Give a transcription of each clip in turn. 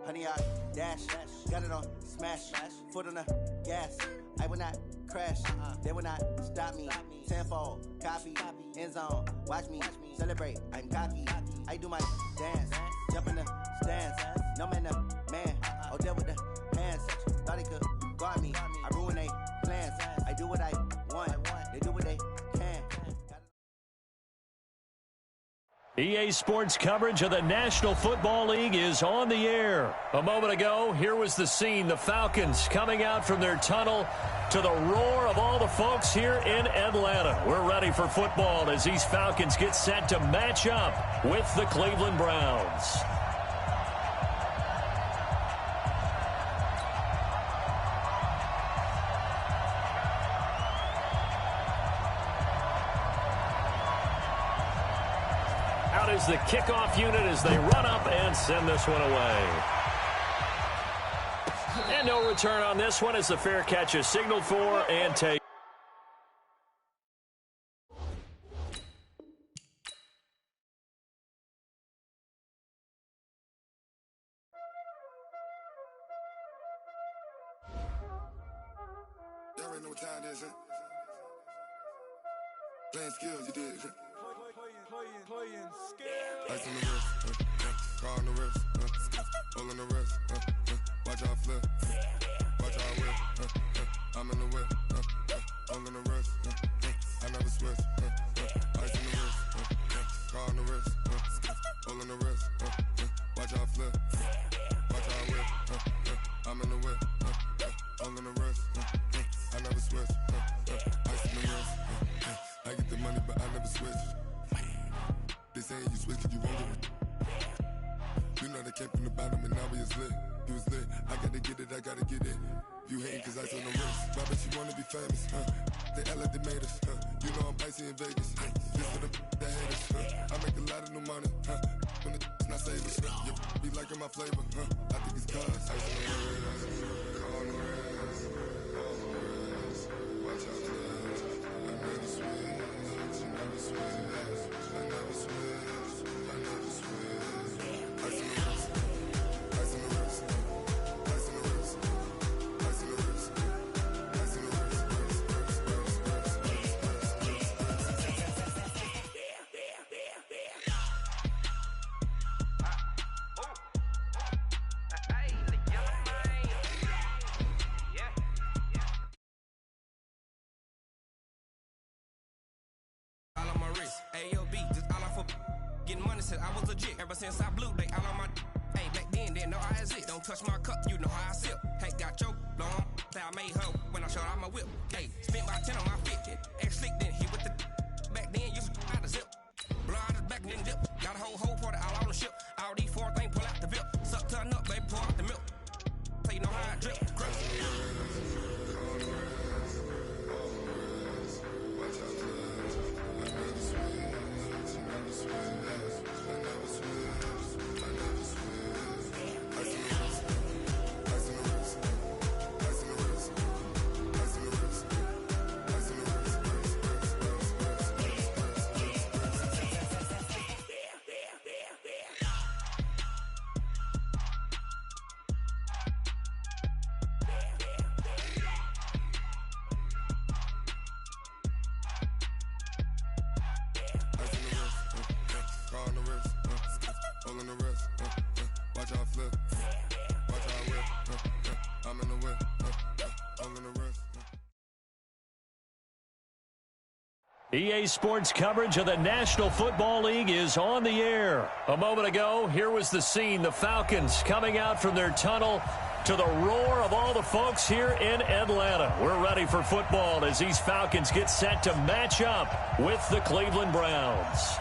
Honey, I dash, got it on smash, foot on the gas. I will not crash, they will not stop me. Tenfold, copy, end zone, watch me celebrate. I'm cocky, I do my dance, jump in the stands. No man, man, oh there with the hands. Thought he could guard me, I ruin they plans. I do what I want, they do what they can. EA Sports coverage of the National Football League is on the air. A moment ago, here was the scene. The Falcons coming out from their tunnel to the roar of all the folks here in Atlanta. We're ready for football as these Falcons get set to match up with the Cleveland Browns. Is the kickoff unit as they run up and send this one away. And no return on this one as the fair catch is signaled for and taken. Y'all already know what time it is, huh? Playing skills, you did. Playing skills. Ice on the wrist, car on the wrist, hole in the wrist, watch out flip, watch out whip, I'm in the whip, hole in the wrist, I never switch, ice on the wrist, car on the wrist, hole in the wrist, watch out flip, watch out whip, I'm in the whip, hole in the wrist, I never switch, ice on the wrist, I get the money but I never switch. They saying you switch 'cause you won't get it. You know they came from the bottom and now we is lit. You was lit, I gotta get it, I gotta get it. You hating 'cause ice on the wrist. Why bet you wanna be famous, They act like they made us, You know I'm icy in Vegas, This for the that hate us, I make a lot of new money, When the not savers, You be liking my flavor, I think it's cause ice on the wrist, car on the wrist, all the wrist. Watch out, cuz I never switch, I never switch. I never switch, I never switch. Ice in the wrist, ice in the wrist, ice in the wrist, ice in the wrist, ice in the wrist, all on my wrist, AOB, just all off of getting money since I was legit. Ever since I blew, they all on my hey, back then, didn't know I exist. Don't touch my cup, you know how I sip. Hey, got choked, long, say I made her when I showed out my whip. Hey, spent about 10 on my fit, ex-slick, then he with the back then, used to out the zip. Blow out his back, then dip. Got a whole party all on the ship. All these four things, pull out the VIP. Suck, turn up, baby, pour out the milk. So you know how I drip, grip. EA Sports coverage of the National Football League is on the air. A moment ago, here was the scene. The Falcons coming out from their tunnel to the roar of all the folks here in Atlanta. We're ready for football as these Falcons get set to match up with the Cleveland Browns.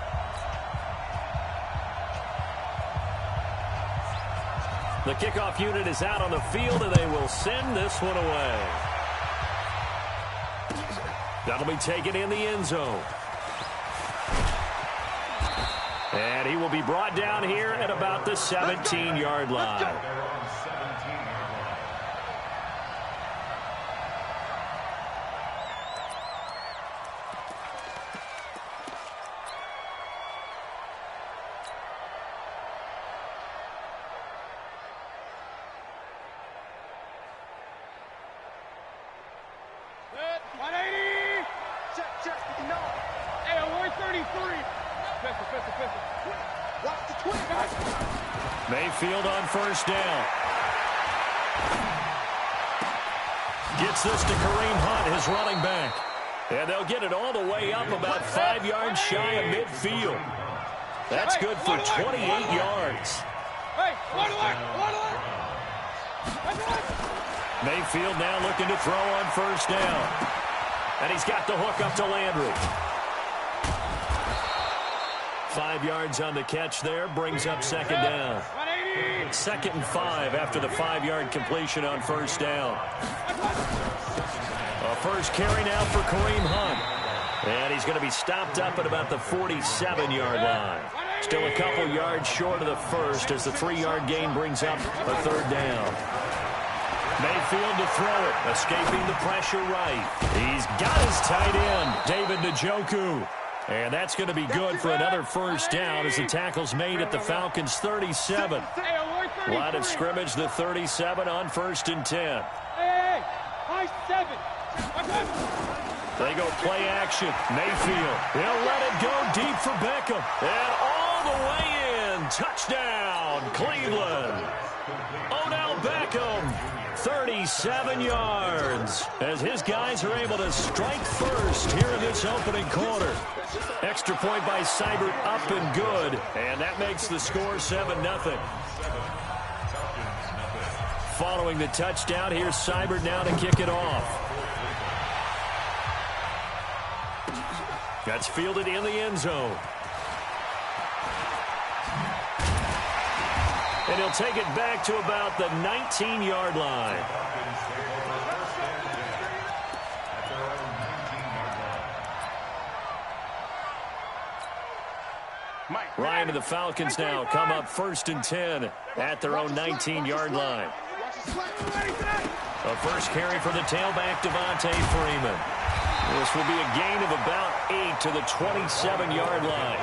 The kickoff unit is out on the field, and they will send this one away. That'll be taken in the end zone. And he will be brought down here at about the 17-yard line. Mayfield on first down. Gets this to Kareem Hunt, his running back. And they'll get it all the way up about 5 yards shy of midfield. That's good for 28 yards. Mayfield now looking to throw on first down. And he's got the hook up to Landry. 5 yards on the catch there, brings up second down. 2nd and 5 after the 5-yard completion on first down. A first carry now for Kareem Hunt. And he's going to be stopped up at about the 47-yard line. Still a couple yards short of the first as the 3-yard gain brings up a third down. Mayfield to throw it, escaping the pressure right. He's got his tight end, David Njoku. And that's going to be good for another first down as the tackle's made at the Falcons' 37. Line of scrimmage, the 37 on 1st and 10. They go play action. Mayfield. He'll let it go deep for Beckham. And all the way in. Touchdown, Cleveland. Odell Beckham, 37 yards. As his guys are able to strike first here in this opening quarter. Extra point by Seibert up and good. And that makes the score 7-0. Following the touchdown, here's Seibert now to kick it off. That's fielded in the end zone. And he'll take it back to about the 19-yard line. Ryan and the Falcons now come up 1st and 10 at their own 19-yard line. A first carry for the tailback, Devontae Freeman. This will be a gain of about 8 to the 27-yard line.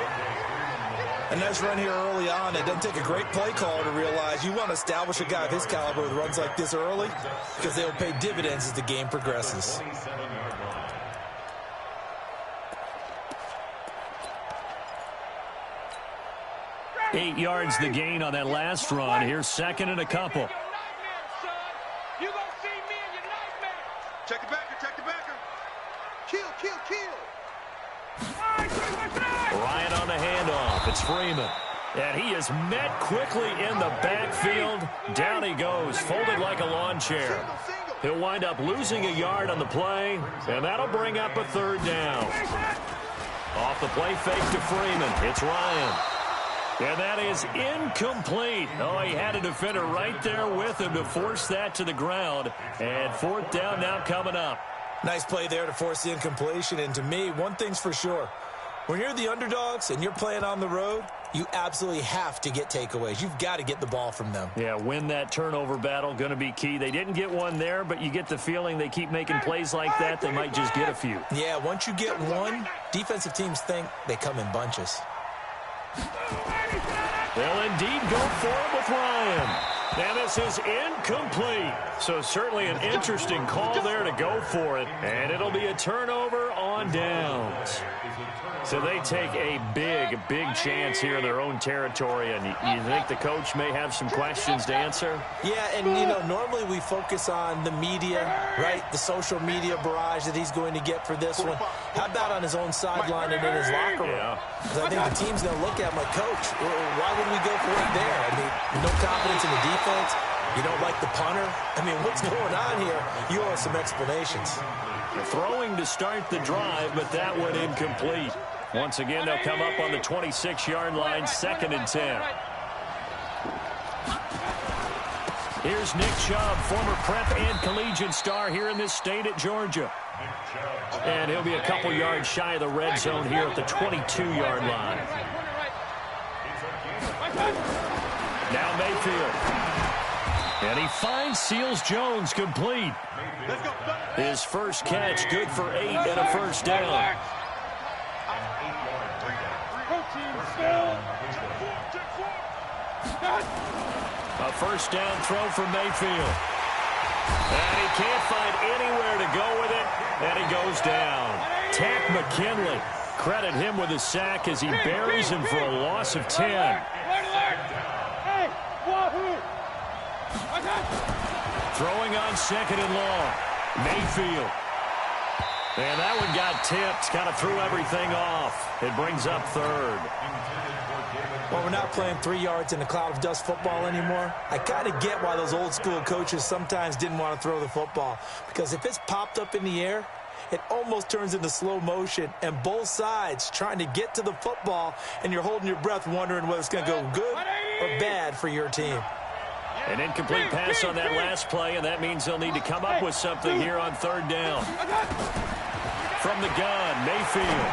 A nice run here early on. It doesn't take a great play caller to realize you want to establish a guy of his caliber with runs like this early because they'll pay dividends as the game progresses. Eight yards the gain on that last run. Here's 2nd and a couple. Check the backer, check the backer. Kill. Ryan on the handoff. It's Freeman. And he is met quickly in the backfield. Down he goes, folded like a lawn chair. He'll wind up losing a yard on the play, and that'll bring up a third down. Off the play fake to Freeman. It's Ryan. And that is incomplete. Oh, he had a defender right there with him to force that to the ground. And 4th down now coming up. Nice play there to force the incompletion. And to me, one thing's for sure. When you're the underdogs and you're playing on the road, you absolutely have to get takeaways. You've got to get the ball from them. Yeah, win that turnover battle, going to be key. They didn't get one there, but you get the feeling they keep making plays like that, they might just get a few. Yeah, once you get one, defensive teams think they come in bunches. They'll indeed go for it with Ryan. And this is incomplete. So certainly an interesting call there to go for it. And it'll be a turnover on downs. So they take a big chance here in their own territory. And you think the coach may have some questions to answer? Yeah, and, you know, normally we focus on the media, right? The social media barrage that he's going to get for this one. How about on his own sideline and in his locker room? Because I think the team's going to look at him like, Coach, why would we go for it there? I mean, no confidence in the defense. You don't like the punter. I mean, what's going on here? You owe us some explanations. Throwing to start the drive, but that one incomplete. Once again, they'll come up on the 26-yard line, 2nd and 10. Here's Nick Chubb, former prep and collegiate star here in this state at Georgia. And he'll be a couple yards shy of the red zone here at the 22-yard line. Now Mayfield. And he finds Seals-Jones complete. His first catch, good for 8 and a first down. A first down throw for Mayfield. And he can't find anywhere to go with it, and he goes down. Takk McKinley credit him with a sack as he buries him for a loss of 10. Throwing on second and long. Mayfield. And that one got tipped. Kind of threw everything off. It brings up third. Well, we're not playing 3 yards in a cloud of dust football anymore. I kind of get why those old school coaches sometimes didn't want to throw the football. Because if it's popped up in the air, it almost turns into slow motion. And both sides trying to get to the football, and you're holding your breath wondering whether it's going to go good or bad for your team. An incomplete pass on that last play, and that means they'll need to come up with something here on third down. From the gun, Mayfield.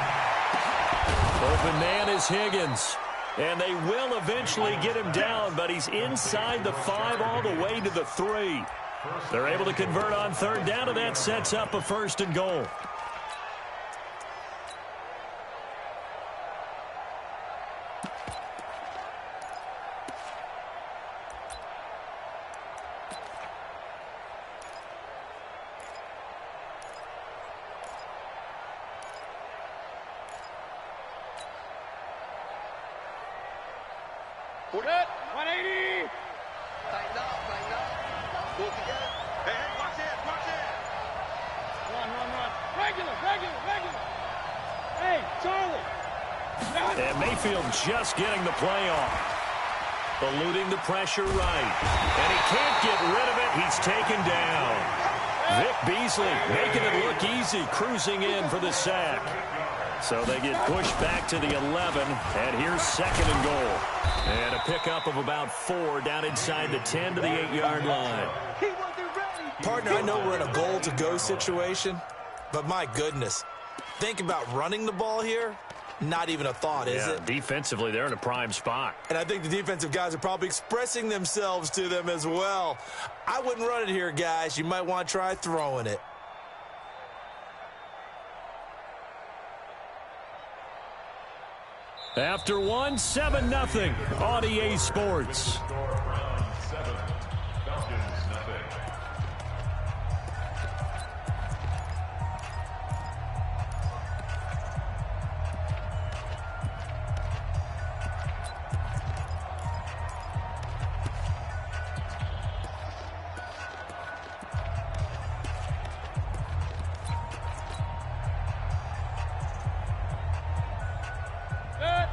Open man is Higgins. And they will eventually get him down, but he's inside the 5 all the way to the 3. They're able to convert on third down, and that sets up a first and goal. Put it. 180. Tighten up. Pull together. Hey, watch it. Run. Regular. Hey, Charlie. And Mayfield just getting the play off. Eluding the pressure right. And he can't get rid of it. He's taken down. Vic Beasley making it look easy, cruising in for the sack. So they get pushed back to the 11, and here's second and goal. And a pickup of about 4 down inside the 10 to the 8-yard line. Partner, I know we're in a goal-to-go situation, but my goodness, think about running the ball here. Not even a thought, is it? Defensively, they're in a prime spot. And I think the defensive guys are probably expressing themselves to them as well. I wouldn't run it here, guys. You might want to try throwing it. After 7-0 on EA Sports.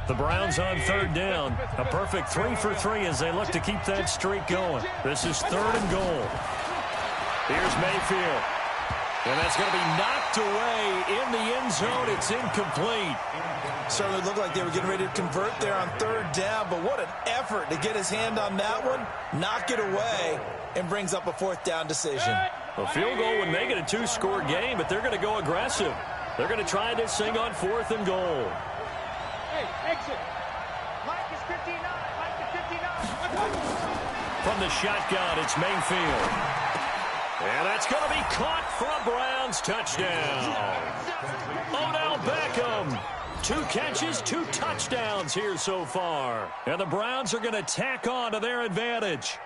The Browns on third down. A perfect 3 for 3 as they look to keep that streak going. This is third and goal. Here's Mayfield. And that's going to be knocked away in the end zone. It's incomplete. Certainly looked like they were getting ready to convert there on third down, but what an effort to get his hand on that one, knock it away, and brings up a 4th down decision. A field goal would make it a 2-score game, but they're going to go aggressive. They're going to try this thing on 4th and goal. Exit. Mike is 59. From the shotgun, it's Mayfield. And that's going to be caught for a Browns touchdown. Odell Beckham. 2 catches, 2 touchdowns here so far. And the Browns are going to tack on to their advantage.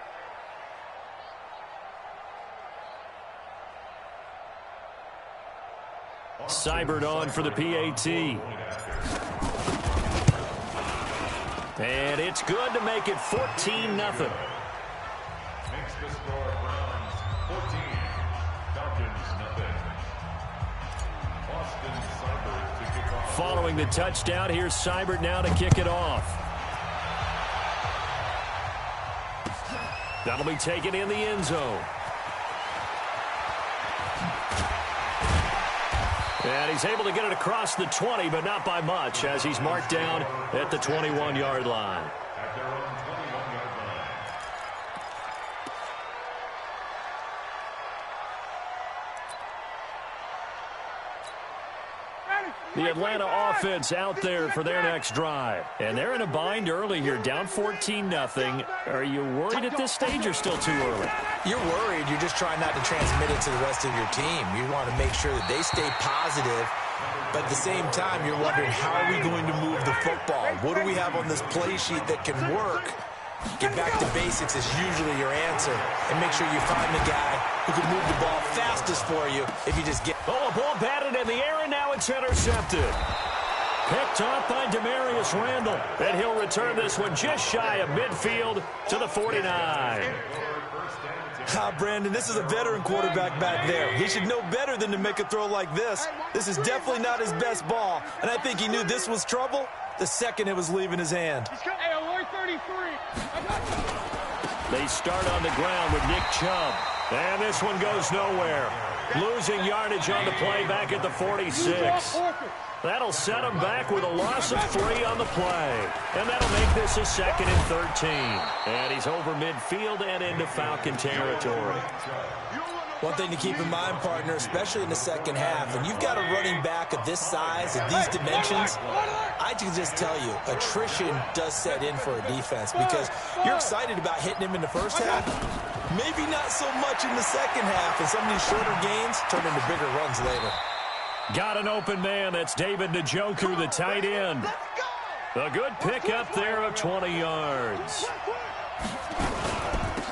Seibert on for the PAT. And it's good to make it 14-0. Makes the score Browns 14, Falcons 0. Austin Seibert to kick off. Following the touchdown, here's Seibert now to kick it off. That'll be taken in the end zone. And he's able to get it across the 20, but not by much, as he's marked down at the 21-yard line. At their own 21-yard line. The Atlanta offense out there for their next drive. And they're in a bind early here, down 14-0. Are you worried at this stage or still too early? You're worried. You're just trying not to transmit it to the rest of your team. You want to make sure that they stay positive. But at the same time, you're wondering, how are we going to move the football? What do we have on this play sheet that can work? Get back to basics is usually your answer. And make sure you find the guy who can move the ball fastest for you if you just get... Oh, a ball batted in the air, and now it's intercepted. Picked off by Demarius Randall. And he'll return this one just shy of midfield to the 49. Brandon, this is a veteran quarterback back there. He should know better than to make a throw like this. This is definitely not his best ball, and I think he knew this was trouble the second it was leaving his hand. Hey, alert 33. They start on the ground with Nick Chubb. And this one goes nowhere. Losing yardage on the play back at the 46. That'll set him back with a loss of 3 on the play. And that'll make this a 2nd and 13. And he's over midfield and into Falcon territory. One thing to keep in mind, partner, especially in the second half, when you've got a running back of this size, at these dimensions, I can just tell you, attrition does set in for a defense because you're excited about hitting him in the first half. Maybe not so much in the second half, and some of these shorter gains turn into bigger runs later. Got an open man. That's David Njoku, the tight end. A good pickup there of 20 yards.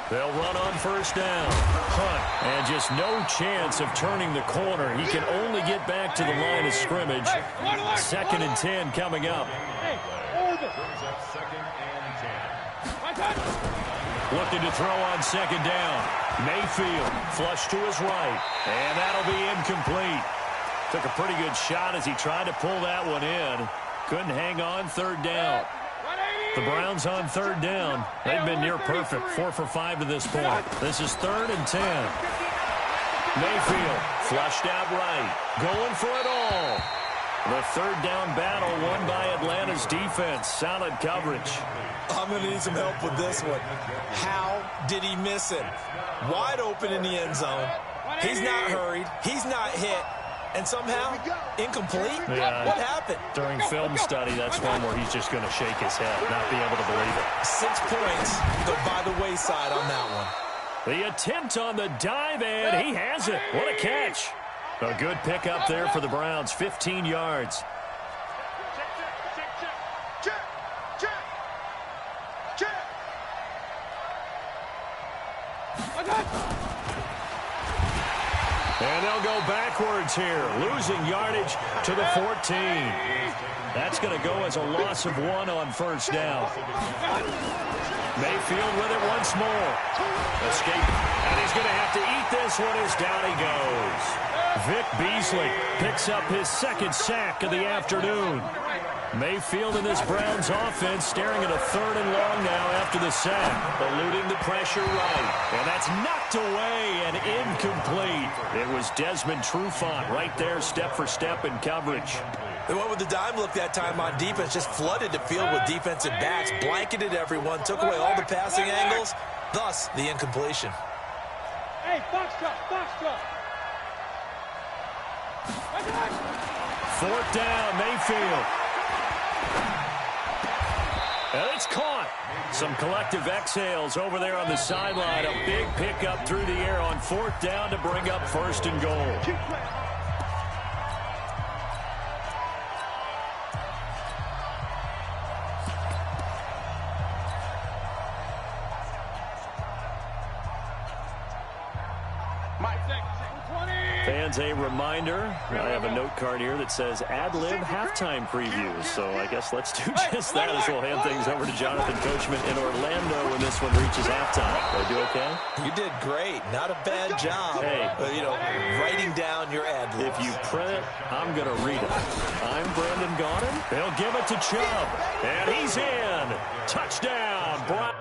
They'll run on first down. Hunt, and just no chance of turning the corner. He can only get back to the line of scrimmage. 2nd and 10 coming up. Looking to throw on 2nd down. Mayfield, flush to his right. And that'll be incomplete. Took a pretty good shot as he tried to pull that one in. Couldn't hang on 3rd down. The Browns on 3rd down. They've been near perfect. 4 for 5 to this point. This is 3rd and 10. Mayfield flushed out right. Going for it all. The 3rd down battle won by Atlanta's defense. Solid coverage. I'm going to need some help with this one. How did he miss him? Wide open in the end zone. He's not hurried. He's not hit. And somehow, incomplete? Yeah. What happened? During film study, that's one where he's just going to shake his head, not be able to believe it. 6 points go by the wayside on that one. The attempt on the dive, and he has it. What a catch. A good pickup there for the Browns, 15 yards. And they'll go backwards here, losing yardage to the 14. That's going to go as a loss of 1 on first down. Mayfield with it once more. Escape. And he's going to have to eat this one as down he goes. Vic Beasley picks up his 2nd sack of the afternoon. Mayfield in this Browns offense staring at a 3rd and long now after the sack. Eluding the pressure right. And that's knocked away and incomplete. It was Desmond Trufant right there, step for step in coverage. They went with the dime look that time on defense, just flooded the field with defensive backs, blanketed everyone, took away all the passing angles, thus the incompletion. Hey, box truck. 4th down, Mayfield. And it's caught. Some collective exhales over there on the sideline. A big pickup through the air on 4th down to bring up 1st and goal. Fans, a reminder, I have a note card here that says ad-lib halftime previews. So I guess let's do just that as we'll hand things over to Jonathan Coachman in Orlando when this one reaches halftime. Did I do okay? You did great. Not a bad job. Hey. Writing down your ad-libs. If you print it, I'm going to read it. I'm Brandon Gaudin. They'll give it to Chubb. And he's in. Touchdown, Brown.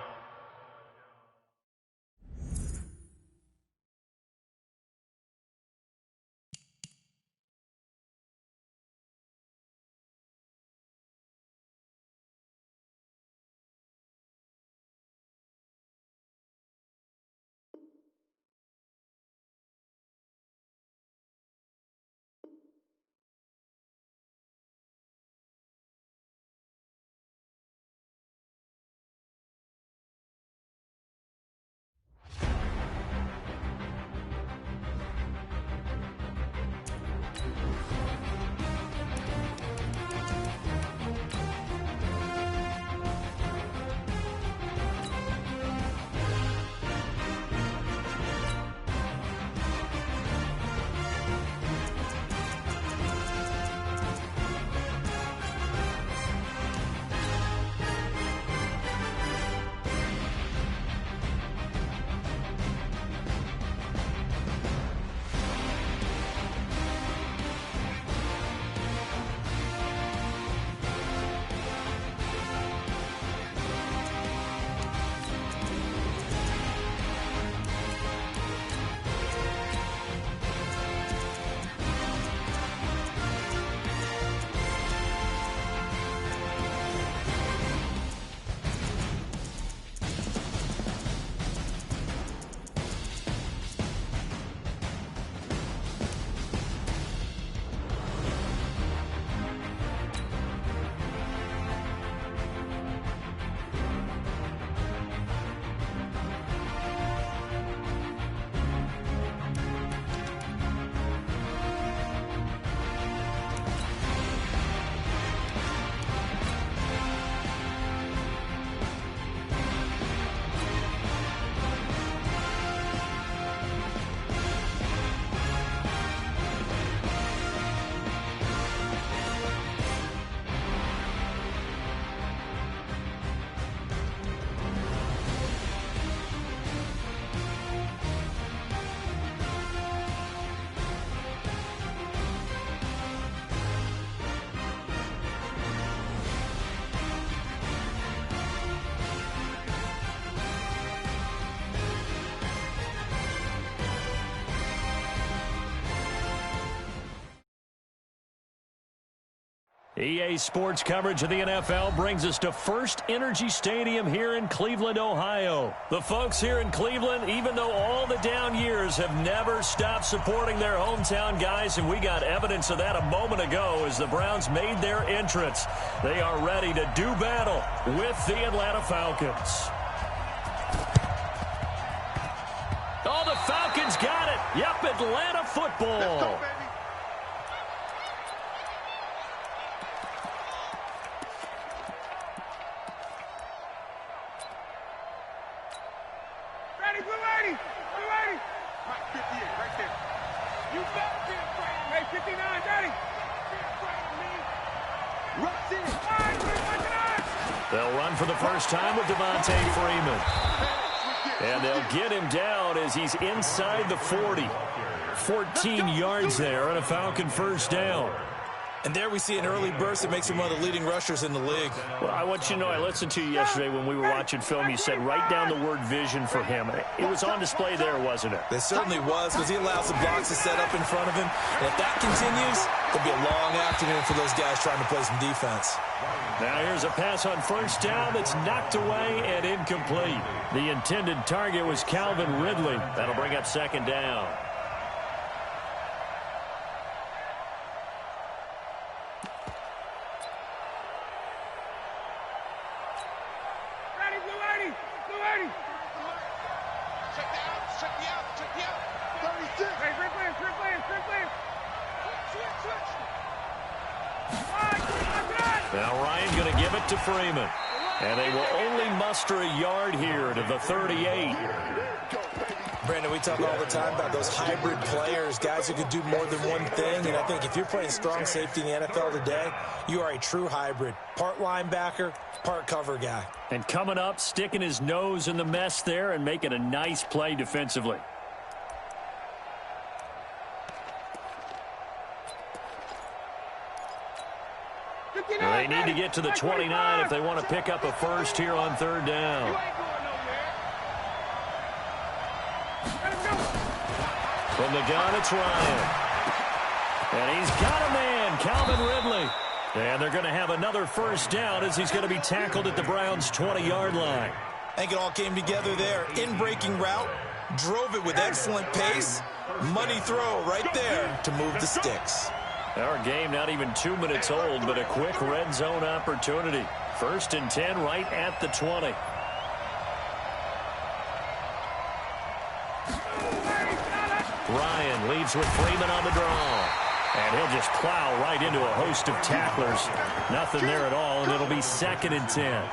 EA Sports coverage of the NFL brings us to First Energy Stadium here in Cleveland, Ohio. The folks here in Cleveland, even though all the down years, have never stopped supporting their hometown guys, and we got evidence of that a moment ago as the Browns made their entrance. They are ready to do battle with the Atlanta Falcons. Oh, the Falcons got it. Yep, Atlanta football. Let's go, baby. Ready, blue lady! Blue lady! Right, 58, right there. You better be afraid of me! Hey, 59, Daddy! Be afraid of me! Rush in. They'll run for the first time with Devontae Freeman. And they'll get him down as he's inside the 40. 14 yards there and a Falcon first down. And there we see an early burst that makes him one of the leading rushers in the league. Well, I want you to know, I listened to you yesterday when we were watching film. You said write down the word vision for him. It was on display there, wasn't it? It certainly was, because he allows the blocks to set up in front of him. And if that continues, it'll be a long afternoon for those guys trying to play some defense. Now here's a pass on first down that's knocked away and incomplete. The intended target was Calvin Ridley. That'll bring up second down. Ready, blue lady! Blue lady! Check me out, check me out, check me out. 36. Hey, sprint plan, sprint plan, sprint plan! Switch. Now Ryan going to give it to Freeman. And they will only muster a yard here to the 38. Brandon, we talk all the time about those hybrid players, guys who could do more than one thing. And I think if you're playing strong safety in the NFL today, you are a true hybrid. Part linebacker, part cover guy. And coming up, sticking his nose in the mess there and making a nice play defensively. They need to get to the 29 if they want to pick up a first here on third down. From the gun, it's Ryan. And he's got a man, Calvin Ridley. And they're going to have another first down as he's going to be tackled at the Browns' 20-yard line. I think it all came together there. In-breaking route, drove it with excellent pace. Money throw right there to move the sticks. Our game not even 2 minutes old, but a quick red zone opportunity. First and 10 right at the 20. Ryan leads with Freeman on the draw. And he'll just plow right into a host of tacklers. Nothing there at all, and it'll be second and 10.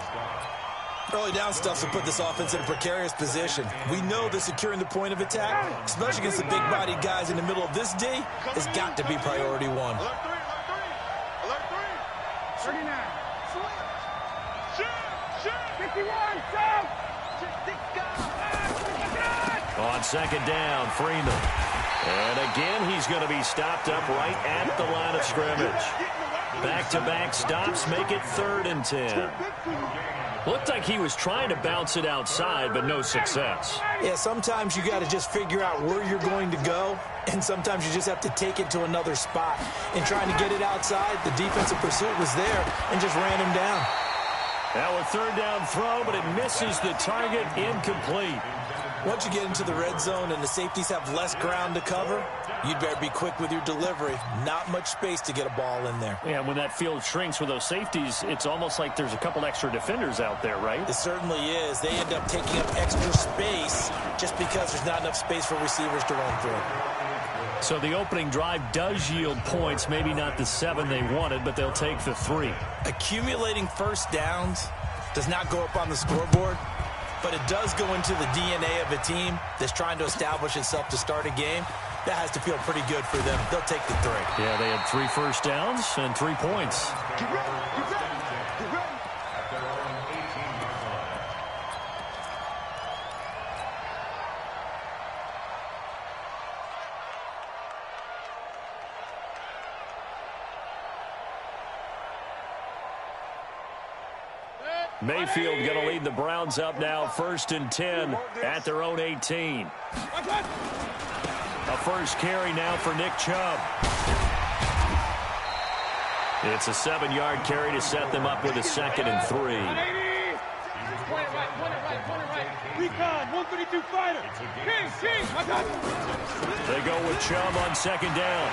Early down stuff will put this offense in a precarious position. We know that securing the point of attack, especially against the big-bodied guys in the middle of this D, has got to be priority one. Alert 3, alert 3. 39. Shoot. 51, south! On second down, Freeman. And again, he's going to be stopped up right at the line of scrimmage. Back-to-back stops make it third and 10. Looked like he was trying to bounce it outside, but no success. Yeah, sometimes you got to just figure out where you're going to go, and sometimes you just have to take it to another spot. In trying to get it outside, the defensive pursuit was there and just ran him down. Now a third down throw, but it misses the target, incomplete. Once you get into the red zone and the safeties have less ground to cover, you'd better be quick with your delivery. Not much space to get a ball in there. Yeah, when that field shrinks with those safeties, it's almost like there's a couple extra defenders out there, right? It certainly is. They end up taking up extra space just because there's not enough space for receivers to run through. So the opening drive does yield points, maybe not the 7 they wanted, but they'll take the 3. Accumulating first downs does not go up on the scoreboard, but it does go into the DNA of a team that's trying to establish itself to start a game. That has to feel pretty good for them. They'll take the 3. Yeah, they had 3 first downs and 3 points. Get ready, get ready, get ready. Mayfield going to lead the Browns up now, first and 10 at their own 18. A first carry now for Nick Chubb. It's a 7-yard carry to set them up with a 2nd and 3. Point it right. Recon, 132 fighter. King, I got him. They go with Chubb on 2nd down.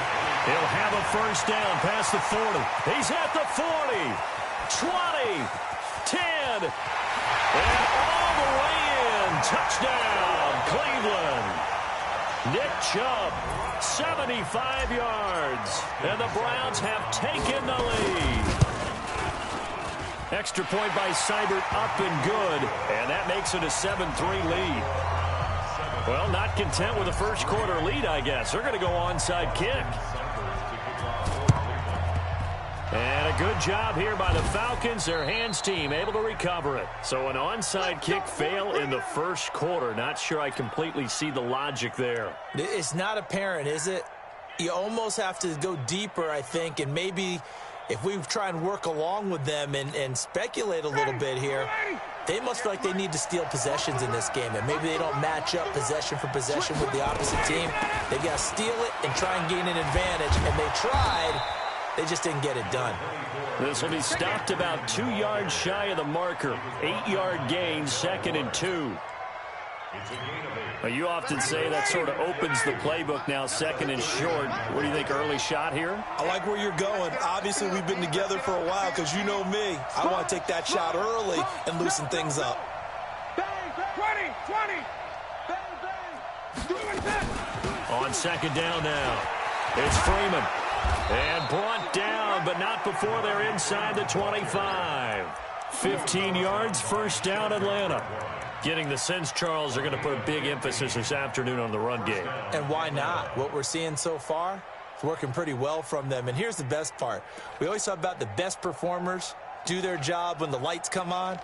He'll have a 1st down past the 40. He's at the 40, 20, 10, and all the way in. Touchdown, Cleveland. Nick Chubb, 75 yards, and the Browns have taken the lead. Extra point by Seibert, up and good, and that makes it a 7-3 lead. Well, not content with a first quarter lead, I guess. They're going to go onside kick. And a good job here by the Falcons. Their hands team able to recover it. So an onside kick fail in the first quarter. Not sure I completely see the logic there. It's not apparent, is it? You almost have to go deeper, I think, and maybe if we try and work along with them and speculate a little bit here, they must feel like they need to steal possessions in this game, and maybe they don't match up possession for possession with the opposite team. They've got to steal it and try and gain an advantage, and they tried. They just didn't get it done. This will be stopped about 2 yards shy of the marker. 8-yard gain, 2nd and 2. Well, you often say that sort of opens the playbook now, 2nd and short. What do you think, early shot here? I like where you're going. Obviously, we've been together for a while because you know me. I want to take that shot early and loosen things up. 20. On 2nd down now, it's Freeman. And brought down, but not before they're inside the 25. 15 yards, 1st down, Atlanta. Getting the sense, Charles, they're going to put a big emphasis this afternoon on the run game. And why not? What we're seeing so far is working pretty well from them. And here's the best part. We always talk about the best performers do their job when the lights come on.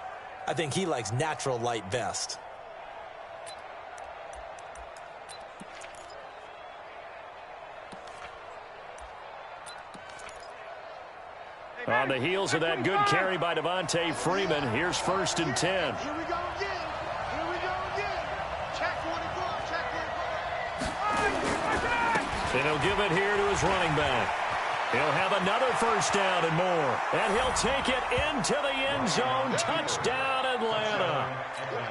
I think he likes natural light best. On the heels of that good carry by Devontae Freeman, here's 1st and 10. Here we go again. Check 44. And he'll give it here to his running back. He'll have another 1st down and more. And he'll take it into the end zone. Touchdown, Atlanta.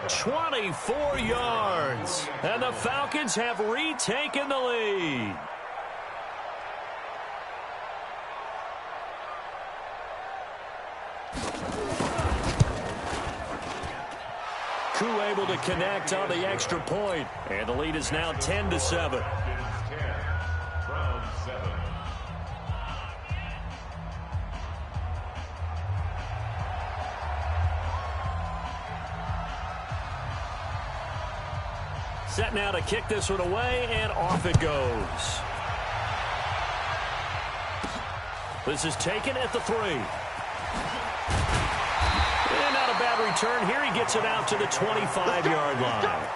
24 yards. And the Falcons have retaken the lead. Koo able to connect on the extra point. And the lead is now 10-7. Set now to kick this one away, and off it goes. This is taken at the 3. And not a bad return. Here he gets it out to the 25-yard line.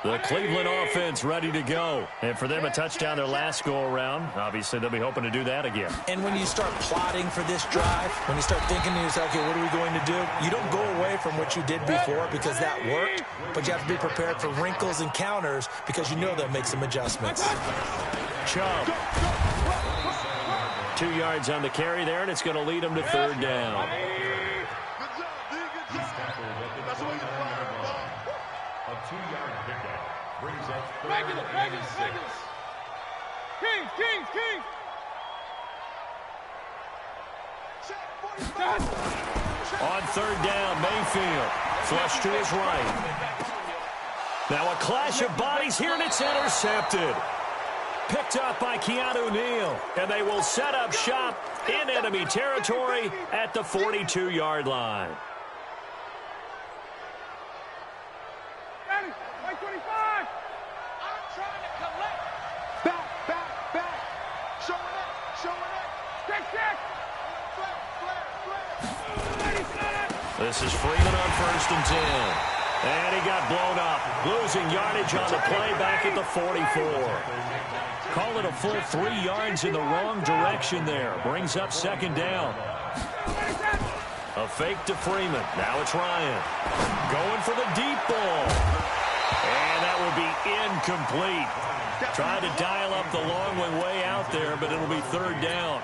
The Cleveland offense ready to go. And for them, a touchdown their last go-around. Obviously, they'll be hoping to do that again. And when you start plotting for this drive, when you start thinking to yourself, okay, what are we going to do? You don't go away from what you did before because that worked, but you have to be prepared for wrinkles and counters because you know they'll make some adjustments. Chubb. 2 yards on the carry there, and it's going to lead them to 3rd down. A 2-yard pickup brings up Regulars. King. On 3rd down, Mayfield. Flush to his right. Now a clash of bodies here, and it's intercepted. Picked up by Keanu Neal. And they will set up shop in enemy territory at the 42-yard line. This is Freeman on 1st and 10. And he got blown up. Losing yardage on the play back at the 44. Call it a full 3 yards in the wrong direction there. Brings up 2nd down. A fake to Freeman. Now it's Ryan. Going for the deep ball. And that will be incomplete. Tried to dial up the long way out there, but it'll be third down.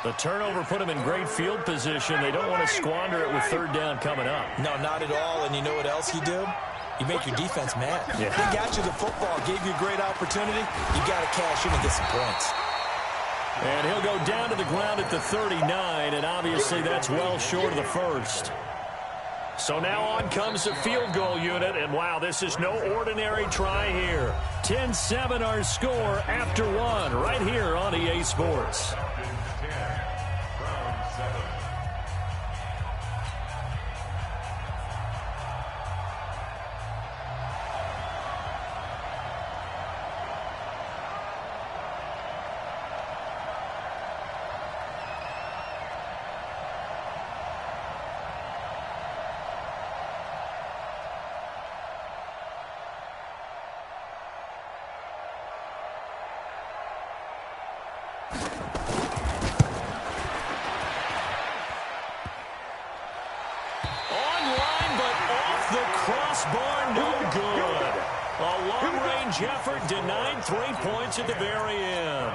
The turnover put them in great field position. They don't want to squander it with third down coming up. No, not at all. And you know what else you do? You make your defense mad. Yeah. They got you the football, gave you a great opportunity. You got to cash in and get some points. And he'll go down to the ground at the 39, and obviously that's well short of the first. So now on comes the field goal unit, and wow, this is no ordinary try here. 10-7 our score after one right here on EA Sports. Effort denied 3 points at the very end.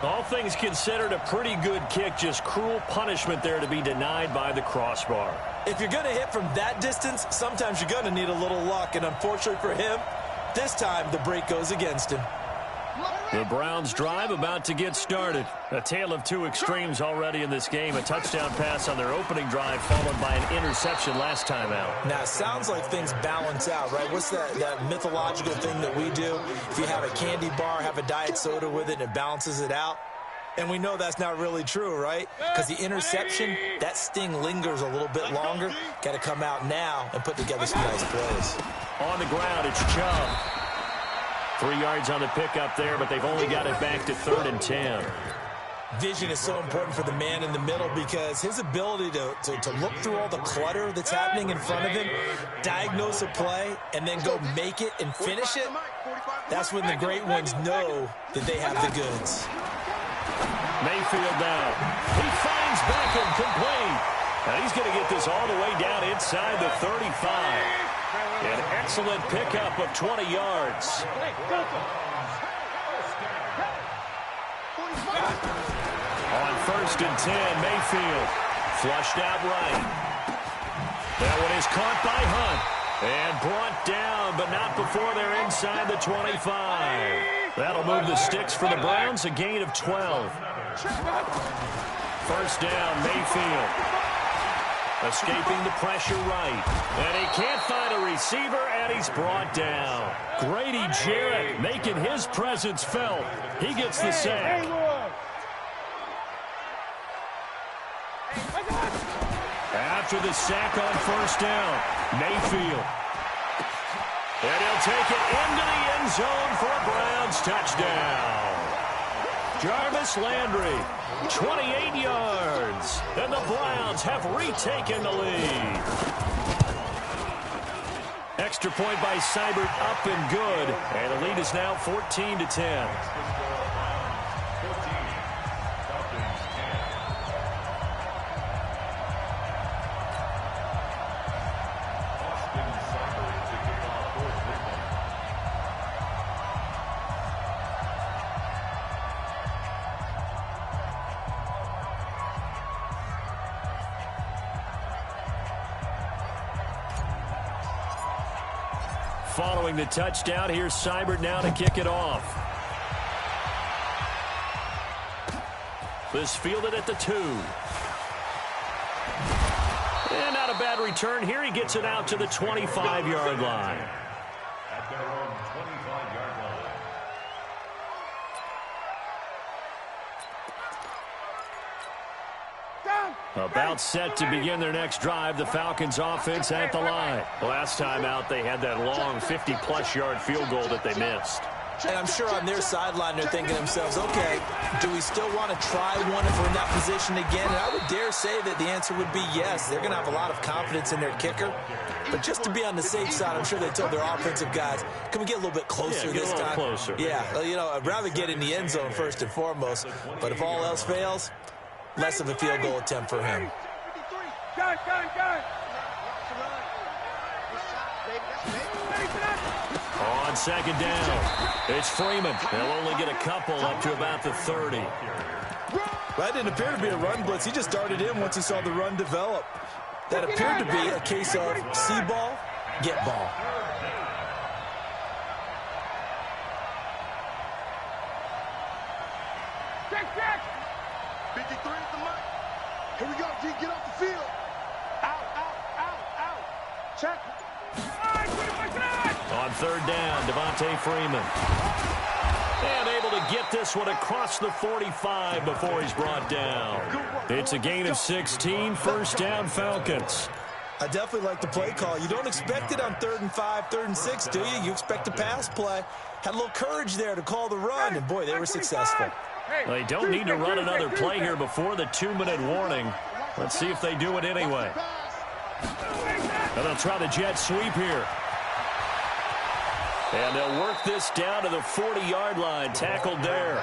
All things considered, a pretty good kick, just cruel punishment there to be denied by the crossbar. If you're going to hit from that distance, sometimes you're going to need a little luck, and unfortunately for him, this time the break goes against him. The Browns drive about to get started. A tale of two extremes already in this game. A touchdown pass on their opening drive followed by an interception last time out. Now, it sounds like things balance out, right? What's that mythological thing that we do? If you have a candy bar, have a diet soda with it, and it balances it out. And we know that's not really true, right? Because the interception, that sting lingers a little bit longer. Got to come out now and put together some nice plays. On the ground, it's Chubb. 3 yards on the pickup there, but they've only got it back to 3rd and 10. Vision is so important for the man in the middle because his ability to look through all the clutter that's happening in front of him, diagnose a play, and then go make it and finish it, that's when the great ones know that they have the goods. Mayfield down. He finds Beckham complete. And he's going to get this all the way down inside the 35. An excellent pickup of 20 yards. On 1st and 10, Mayfield flushed out right. That one is caught by Hunt and brought down, but not before they're inside the 25. That'll move the sticks for the Browns, a gain of 12. 1st down, Mayfield. Escaping the pressure right. And he can't find a receiver, and he's brought down. Grady Jarrett making his presence felt. He gets the sack. After the sack on 1st down, Mayfield. And he'll take it into the end zone for a Browns touchdown. Jarvis Landry, 28 yards, and the Browns have retaken the lead. Extra point by Seibert, up and good, and the lead is now 14-10. Following the touchdown, here's Seibert now to kick it off. This fielded at the 2. And not a bad return here. He gets it out to the 25-yard line. At their own 25-yard line. About set to begin their next drive, the Falcons offense at the line. Last time out, they had that long 50-plus yard field goal that they missed. And I'm sure on their sideline they're thinking to themselves, okay, do we still want to try one if we're in that position again? And I would dare say that the answer would be yes. They're going to have a lot of confidence in their kicker. But just to be on the safe side, I'm sure they told their offensive guys, can we get a little bit closer this time? Closer. Yeah, you know, I'd rather get in the end zone first and foremost. But if all else fails, less of a field goal attempt for him. On second down, it's Freeman. They'll only get a couple up to about the 30. That didn't appear to be a run blitz. He just darted in once he saw the run develop. That appeared to be a case of see ball, get ball. Check. 53 is the mic. Here we go, G. Get off the field. Out. Check. On third down, Devontae Freeman. And able to get this one across the 45 before he's brought down. It's a gain of 16, first down Falcons. I definitely like the play call. You don't expect it on 3rd and 5, 3rd and 6, do you? You expect a pass play. Had a little courage there to call the run, and boy, they were successful. They don't need to run another play here before the 2-minute warning. Let's see if they do it anyway. And they'll try the jet sweep here. And they'll work this down to the 40-yard line, tackled there.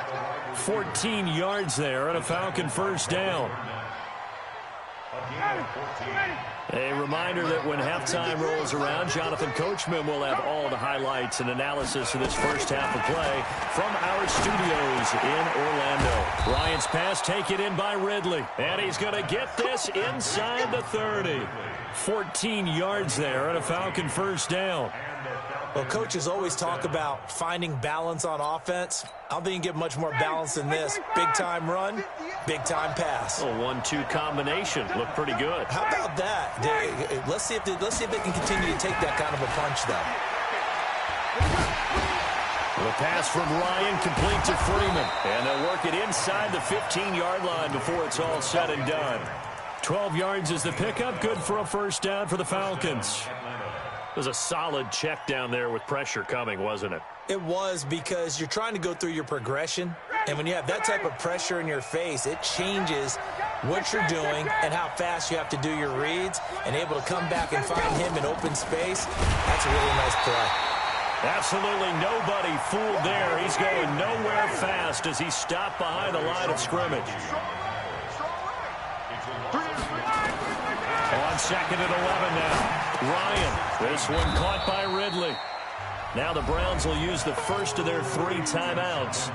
14 yards there and a Falcon first down. A reminder that when halftime rolls around, Jonathan Coachman will have all the highlights and analysis of this first half of play from our studios in Orlando. Bryant's pass taken in by Ridley, and he's going to get this inside the 30. 14 yards there and a Falcon first down. Well, coaches always talk about finding balance on offense. I don't think you can get much more balance than this. Big-time run, big-time pass. A 1-2 combination. Looked pretty good. How about that? Let's see if they can continue to take that kind of a punch, though. The pass from Ryan complete to Freeman. And they'll work it inside the 15-yard line before it's all said and done. 12 yards is the pickup. Good for a first down for the Falcons. It was a solid check down there with pressure coming, wasn't it? It was, because you're trying to go through your progression, and when you have that type of pressure in your face, it changes what you're doing and how fast you have to do your reads, and able to come back and find him in open space. That's a really nice play. Absolutely nobody fooled there. He's going nowhere fast as he stopped behind the line of scrimmage. On second and 11 now. Ryan, this one caught by Ridley. Now the Browns will use the first of their 3 timeouts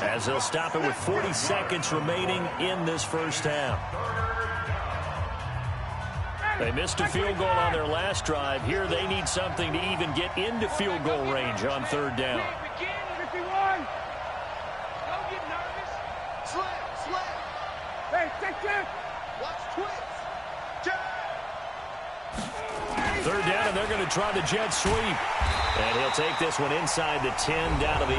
as they'll stop it with 40 seconds remaining in this first half. They missed a field goal on their last drive. Here they need something to even get into field goal range on third down. Third down, and they're going to try the jet sweep. And he'll take this one inside the 10, down to the 8.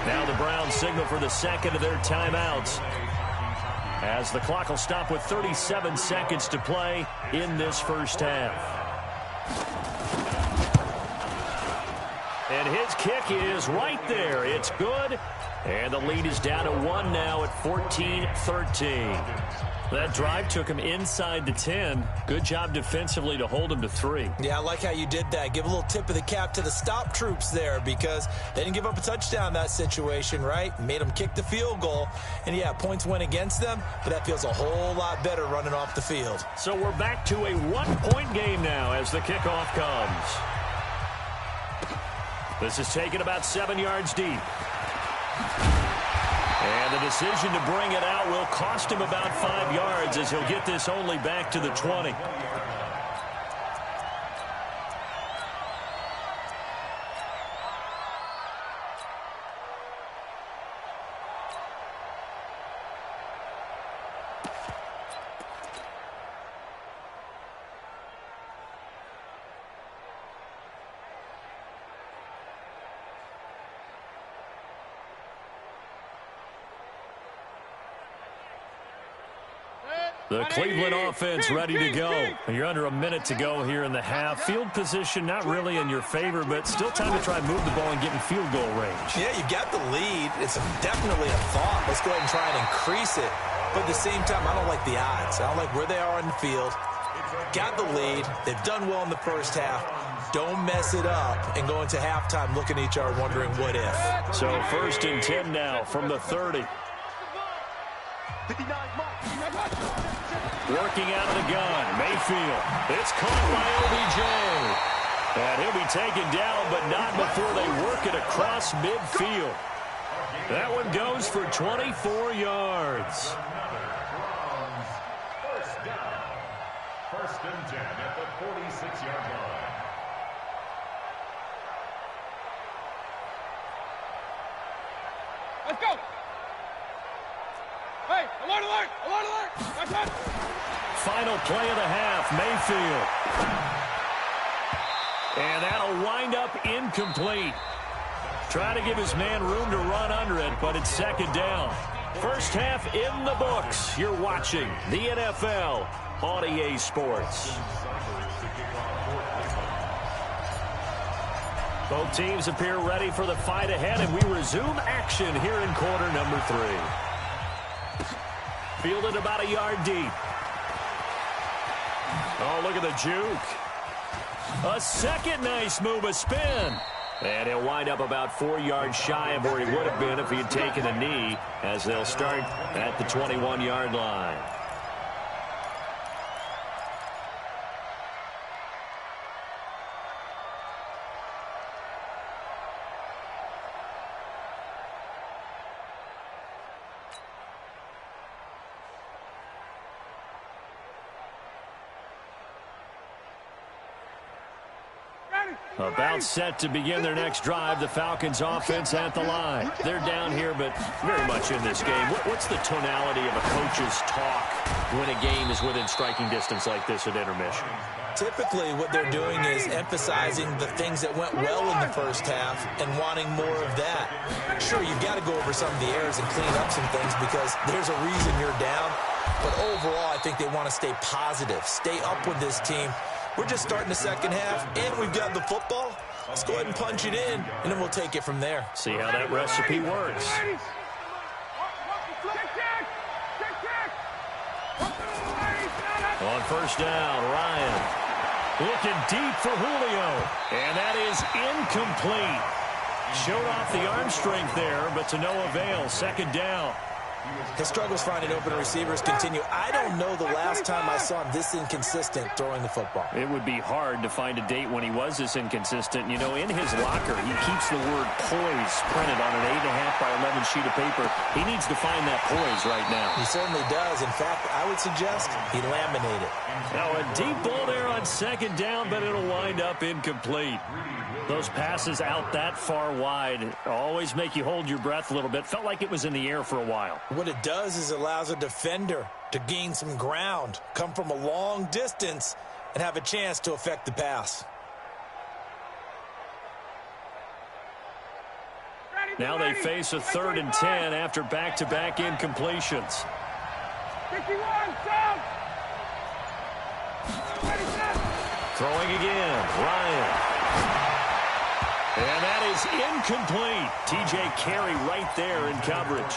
Now the Browns signal for the second of their timeouts, as the clock will stop with 37 seconds to play in this first half. And his kick is right there. It's good. And the lead is down to 1 now at 14-13. That drive took him inside the 10. Good job defensively to hold him to 3. Yeah, I like how you did that. Give a little tip of the cap to the stop troops there, because they didn't give up a touchdown in that situation, right? Made them kick the field goal. And, yeah, points went against them, but that feels a whole lot better running off the field. So we're back to a 1-point game now as the kickoff comes. This is taken about 7 yards deep. And the decision to bring it out will cost him about 5 yards, as he'll get this only back to the 20. The Cleveland offense ready to go. You're under a minute to go here in the half. Field position not really in your favor, but still time to try and move the ball and get in field goal range. Yeah, you got the lead. It's definitely a thought. Let's go ahead and try and increase it. But at the same time, I don't like the odds. I don't like where they are on the field. Got the lead. They've done well in the first half. Don't mess it up and go into halftime looking at each other wondering what if. So 1st and 10 now from the 30. 59 Mike. Working out of the gun. Mayfield. It's caught by OBJ. And he'll be taken down, but not before they work it across midfield. That one goes for 24 yards. First down. First and 10 at the 46-yard line. Let's go. Hey, alert, alert, alert, alert. That's it. Final play of the half, Mayfield. And that'll wind up incomplete. Try to give his man room to run under it, but it's second down. First half in the books. You're watching the NFL on EA Sports. Both teams appear ready for the fight ahead, and we resume action here in quarter number 3. Fielded about a yard deep. Oh, look at the juke. A second nice move, a spin. And he'll wind up about 4 yards shy of where he would have been if he had taken a knee, as they'll start at the 21-yard line. About set to begin their next drive. The Falcons offense at the line. They're down here, but very much in this game. What's the tonality of a coach's talk when a game is within striking distance like this at intermission? Typically, what they're doing is emphasizing the things that went well in the first half and wanting more of that. Sure, you've got to go over some of the errors and clean up some things because there's a reason you're down. But overall, I think they want to stay positive, stay up with this team. We're just starting the second half, and we've got the football. Let's go ahead and punch it in, and then we'll take it from there. See how that recipe works. On first down, Ryan. Looking deep for Julio. And that is incomplete. Showed off the arm strength there, but to no avail. Second down. His struggles finding open receivers continue. I don't know the last time I saw him this inconsistent throwing the football. It would be hard to find a date when he was this inconsistent. You know, in his locker, he keeps the word poise printed on an 8.5 by 11 sheet of paper. He needs to find that poise right now. He certainly does. In fact, I would suggest he laminate it. Now, a deep ball there on second down, but it'll wind up incomplete. Those passes out that far wide always make you hold your breath a little bit. Felt like it was in the air for a while. What it does is it allows a defender to gain some ground, come from a long distance, and have a chance to affect the pass. Now they face a 3rd and 10 after back-to-back incompletions. 51, down. Throwing again, Ryan. And that is incomplete. TJ Carey right there in coverage.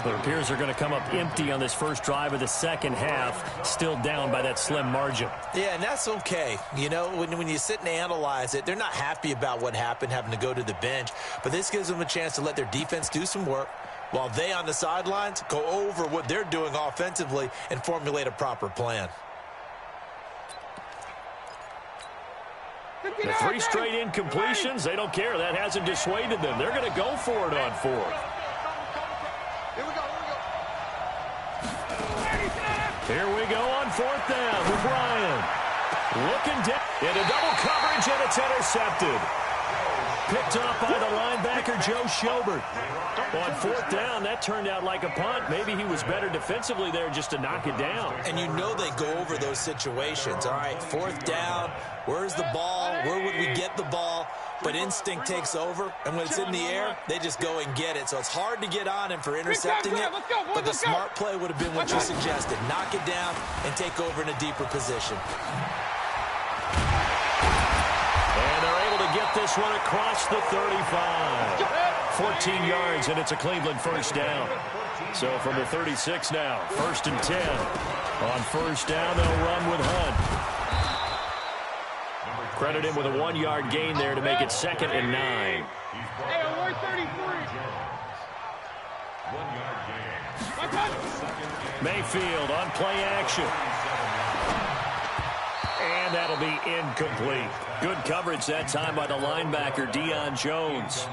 But it appears they're going to come up empty on this first drive of the second half, still down by that slim margin. Yeah, and that's okay. You know, when you sit and analyze it, they're not happy about what happened, having to go to the bench. But this gives them a chance to let their defense do some work while they on the sidelines go over what they're doing offensively and formulate a proper plan. The 3 straight incompletions, they don't care. That hasn't dissuaded them. They're going to go for it on 4th. Here we go on 4th down with Ryan. Looking down into double coverage, and it's intercepted. Picked up by the linebacker, Joe Schobert. On 4th down, that turned out like a punt. Maybe he was better defensively there just to knock it down. And you know they go over those situations. All right, 4th down, where's the ball? Where would we get the ball? But instinct takes over, and when it's in the air, they just go and get it. So it's hard to get on him for intercepting it, but the smart play would have been what you suggested. Knock it down and take over in a deeper position. Get this one across the 35. 14 yards, and it's a Cleveland first down. So from the 36 now, 1st and 10. On first down, they'll run with Hunt. Credit him with a 1-yard gain there to make it 2nd and 9. Hey, 133. Mayfield on play action. And that'll be incomplete. Good coverage that time by the linebacker, Deion Jones.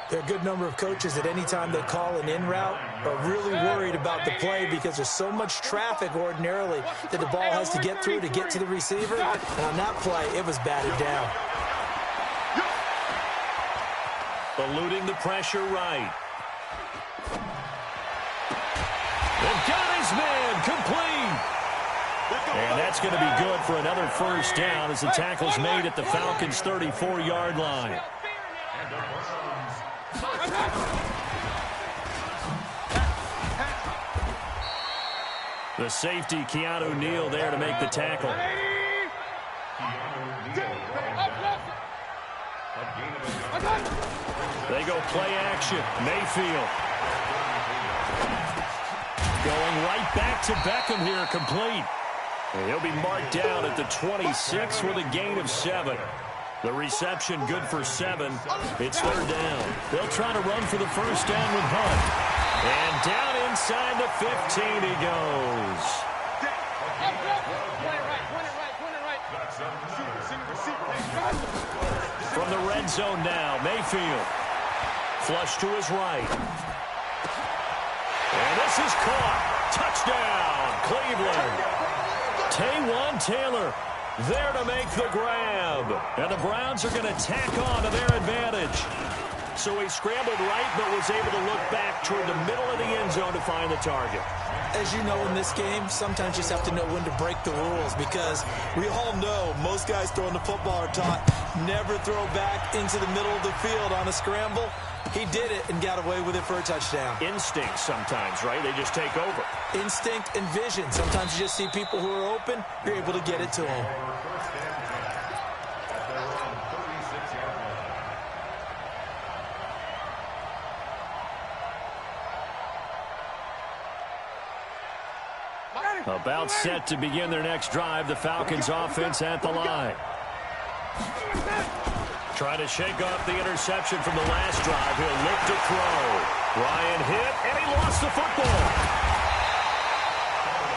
There are a good number of coaches that any time they call an in route are really worried about the play because there's so much traffic ordinarily that the ball has to get through to get to the receiver. And on that play, it was batted down. Eluding the pressure right. They've got his man complete. And that's going to be good for another first down as the tackle's made at the Falcons' 34-yard line. The safety, Keanu Neal, there to make the tackle. They go play action. Mayfield. Going right back to Beckham here, complete. And he'll be marked down at the 26 with a gain of 7. The reception good for 7. It's third down. They'll try to run for the first down with Hunt. And down inside the 15 he goes. From the red zone now, Mayfield. Flush to his right. And this is caught. Touchdown, Cleveland. Taywan Taylor there to make the grab. And the Browns are going to tack on to their advantage. So he scrambled right, but was able to look back toward the middle of the end zone to find the target. As you know in this game, sometimes you just have to know when to break the rules because we all know most guys throwing the football are taught never throw back into the middle of the field on a scramble. He did it and got away with it for a touchdown. Instinct sometimes, right? They just take over. Instinct and vision. Sometimes you just see people who are open, you're able to get it to them. About set to begin their next drive, the Falcons offense at the line. Trying to shake off the interception from the last drive. He'll look to throw. Ryan hit, and he lost the football.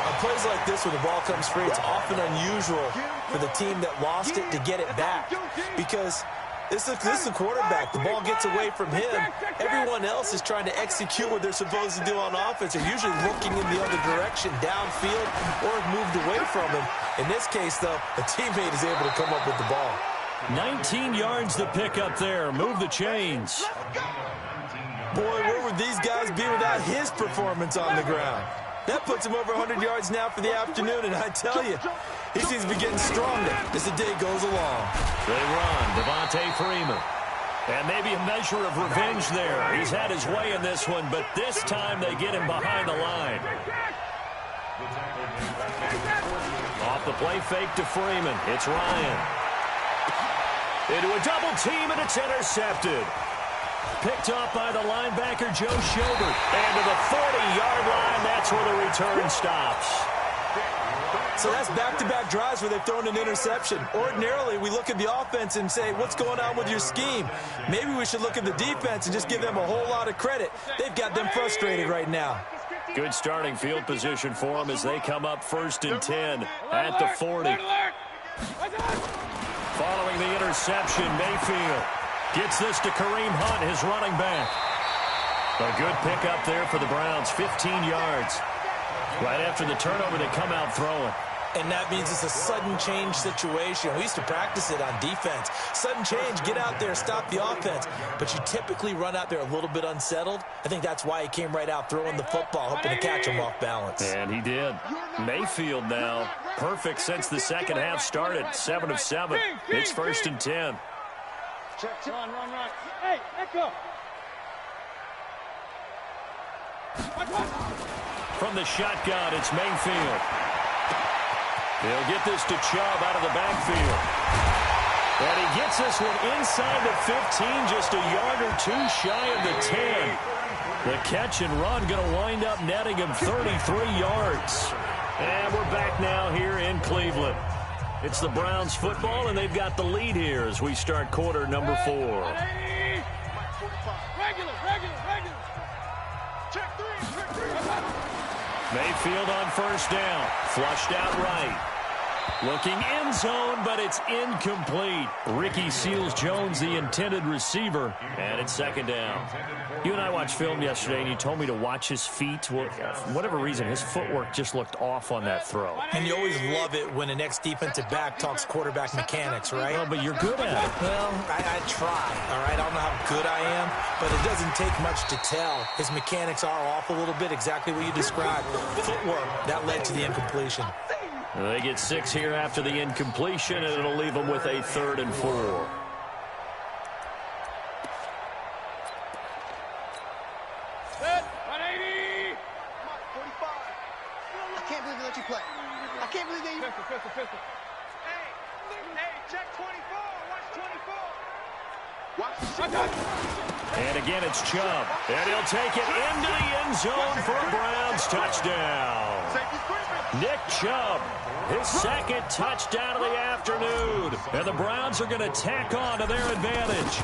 On plays like this where the ball comes free, it's often unusual for the team that lost it to get it back because this is a quarterback. The ball gets away from him. Everyone else is trying to execute what they're supposed to do on offense. They're usually looking in the other direction, downfield, or moved away from him. In this case, though, a teammate is able to come up with the ball. 19 yards to pick up there. Move the chains. Boy, where would these guys be without his performance on the ground? That puts him over 100 yards now for the afternoon, and I tell you, he seems to be getting stronger as the day goes along. They run, Devontae Freeman. And maybe a measure of revenge there. He's had his way in this one, but this time they get him behind the line. Off the play fake to Freeman. It's Ryan. Into a double team, and it's intercepted. Picked off by the linebacker, Joe Schobert. And to the 40-yard line, that's where the return stops. So that's back-to-back drives where they've thrown an interception. Ordinarily, we look at the offense and say, what's going on with your scheme? Maybe we should look at the defense and just give them a whole lot of credit. They've got them frustrated right now. Good starting field position for them as they come up 1st and 10 at the 40. Following the interception, Mayfield gets this to Kareem Hunt, his running back. A good pickup there for the Browns, 15 yards. Right after the turnover, they come out throwing. And that means it's a sudden change situation. We used to practice it on defense. Sudden change, get out there, stop the offense. But you typically run out there a little bit unsettled. I think that's why he came right out throwing the football, hoping to catch him off balance. And he did. Mayfield now, perfect since the second half started, 7 of 7. It's 1st and 10. Run. Hey, echo. From the shotgun, it's Mayfield. He'll get this to Chubb out of the backfield. And he gets this one inside the 15, just a yard or two shy of the 10. The catch and run going to wind up netting him 33 yards. And we're back now here in Cleveland. It's the Browns football, and they've got the lead here as we start quarter number 4. Regular. Check three. Mayfield on 1st down. Flushed out right. Looking end zone, but it's incomplete. Ricky Seals-Jones, the intended receiver, and it's second down. You and I watched film yesterday, and you told me to watch his feet. Well, for whatever reason, his footwork just looked off on that throw. And you always love it when an ex-defensive back talks quarterback mechanics, right? Well, but you're good at it. Well, I try, all right? I don't know how good I am, but it doesn't take much to tell. His mechanics are off a little bit, exactly what you described. Footwork, that led to the incompletion. They get 6 here after the incompletion, and it'll leave them with a 3rd and 4. Set, 180. 45. I can't believe they let you play. I can't believe they even... Pistol. Hey, check 24. Watch 24. Watch the... And again, it's Chubb. And he'll take it into the end zone for a Browns touchdown. Nick Chubb, his second touchdown of the afternoon. And the Browns are going to tack on to their advantage.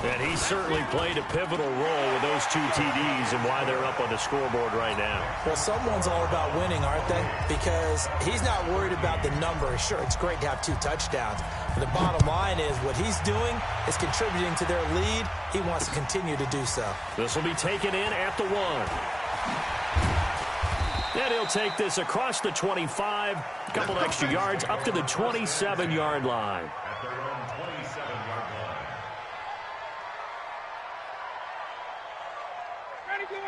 And he certainly played a pivotal role with those 2 TDs and why they're up on the scoreboard right now. Well, someone's all about winning, aren't they? Because he's not worried about the number. Sure, it's great to have 2 touchdowns. But the bottom line is what he's doing is contributing to their lead. He wants to continue to do so. This will be taken in at the 1. And he'll take this across the 25, a couple extra yards up to the 27-yard line. At their own 27-yard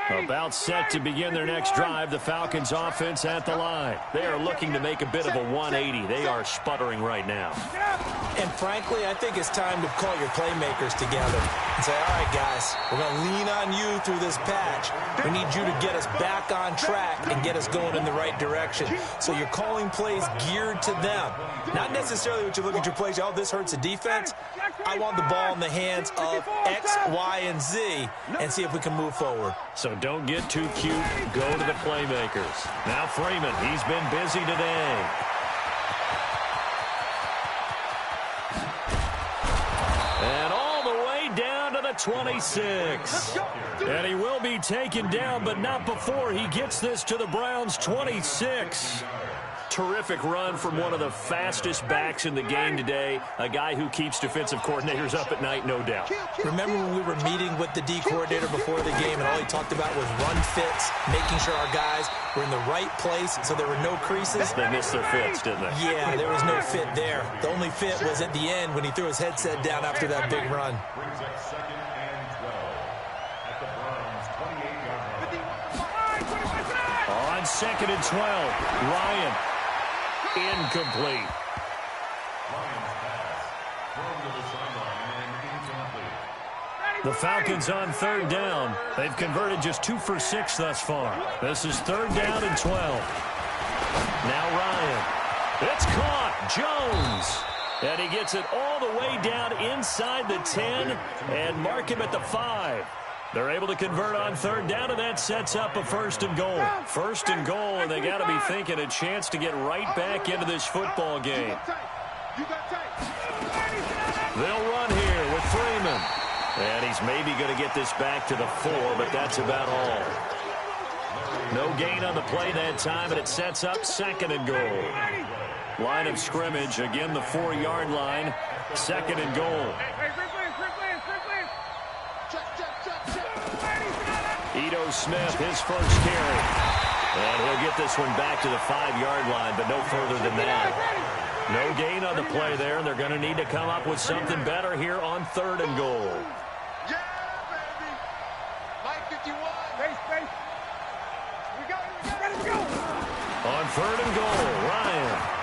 line. About set to begin their next drive, the Falcons offense at the line. They are looking to make a bit of a 180. They are sputtering right now. And frankly, I think it's time to call your playmakers together and say, all right, guys, we're going to lean on you through this patch. We need you to get us back on track and get us going in the right direction. So you're calling plays geared to them. Not necessarily what you look at your plays, oh, this hurts the defense. I want the ball in the hands of X, Y, and Z and see if we can move forward. So don't get too cute. Go to the playmakers. Now Freeman, he's been busy today. And all the way down to the 26. And he will be taken down, but not before he gets this to the Browns' 26. Terrific run from one of the fastest backs in the game today, a guy who keeps defensive coordinators up at night, no doubt. Remember when we were meeting with the D coordinator before the game and all he talked about was run fits, making sure our guys were in the right place so there were no creases? They missed their fits, didn't they? Yeah, there was no fit there. The only fit was at the end when he threw his headset down after that big run. Brings up 2nd and 12 at the Browns' 28-yard line. On 2nd and 12, Ryan. Incomplete. Ryan's pass thrown to the sideline and incomplete. The Falcons on 3rd down. They've converted just 2 for 6 thus far. This is 3rd down and 12. Now Ryan. It's caught. Jones. And he gets it all the way down inside the 10 and mark him at the 5. They're able to convert on 3rd down, and that sets up a 1st and goal. 1st and goal, and they got to be thinking a chance to get right back into this football game. They'll run here with Freeman. And he's maybe going to get this back to the 4, but that's about all. No gain on the play that time, and it sets up 2nd and goal. Line of scrimmage, again the 4-yard line, 2nd and goal. Ito Smith, his first carry. And he'll get this one back to the 5-yard line, but no further than that. No gain on the play there, and they're going to need to come up with something better here on 3rd and goal. Yeah, baby. Mike 51. Space. We go. Ready to go. On 3rd and goal, Ryan.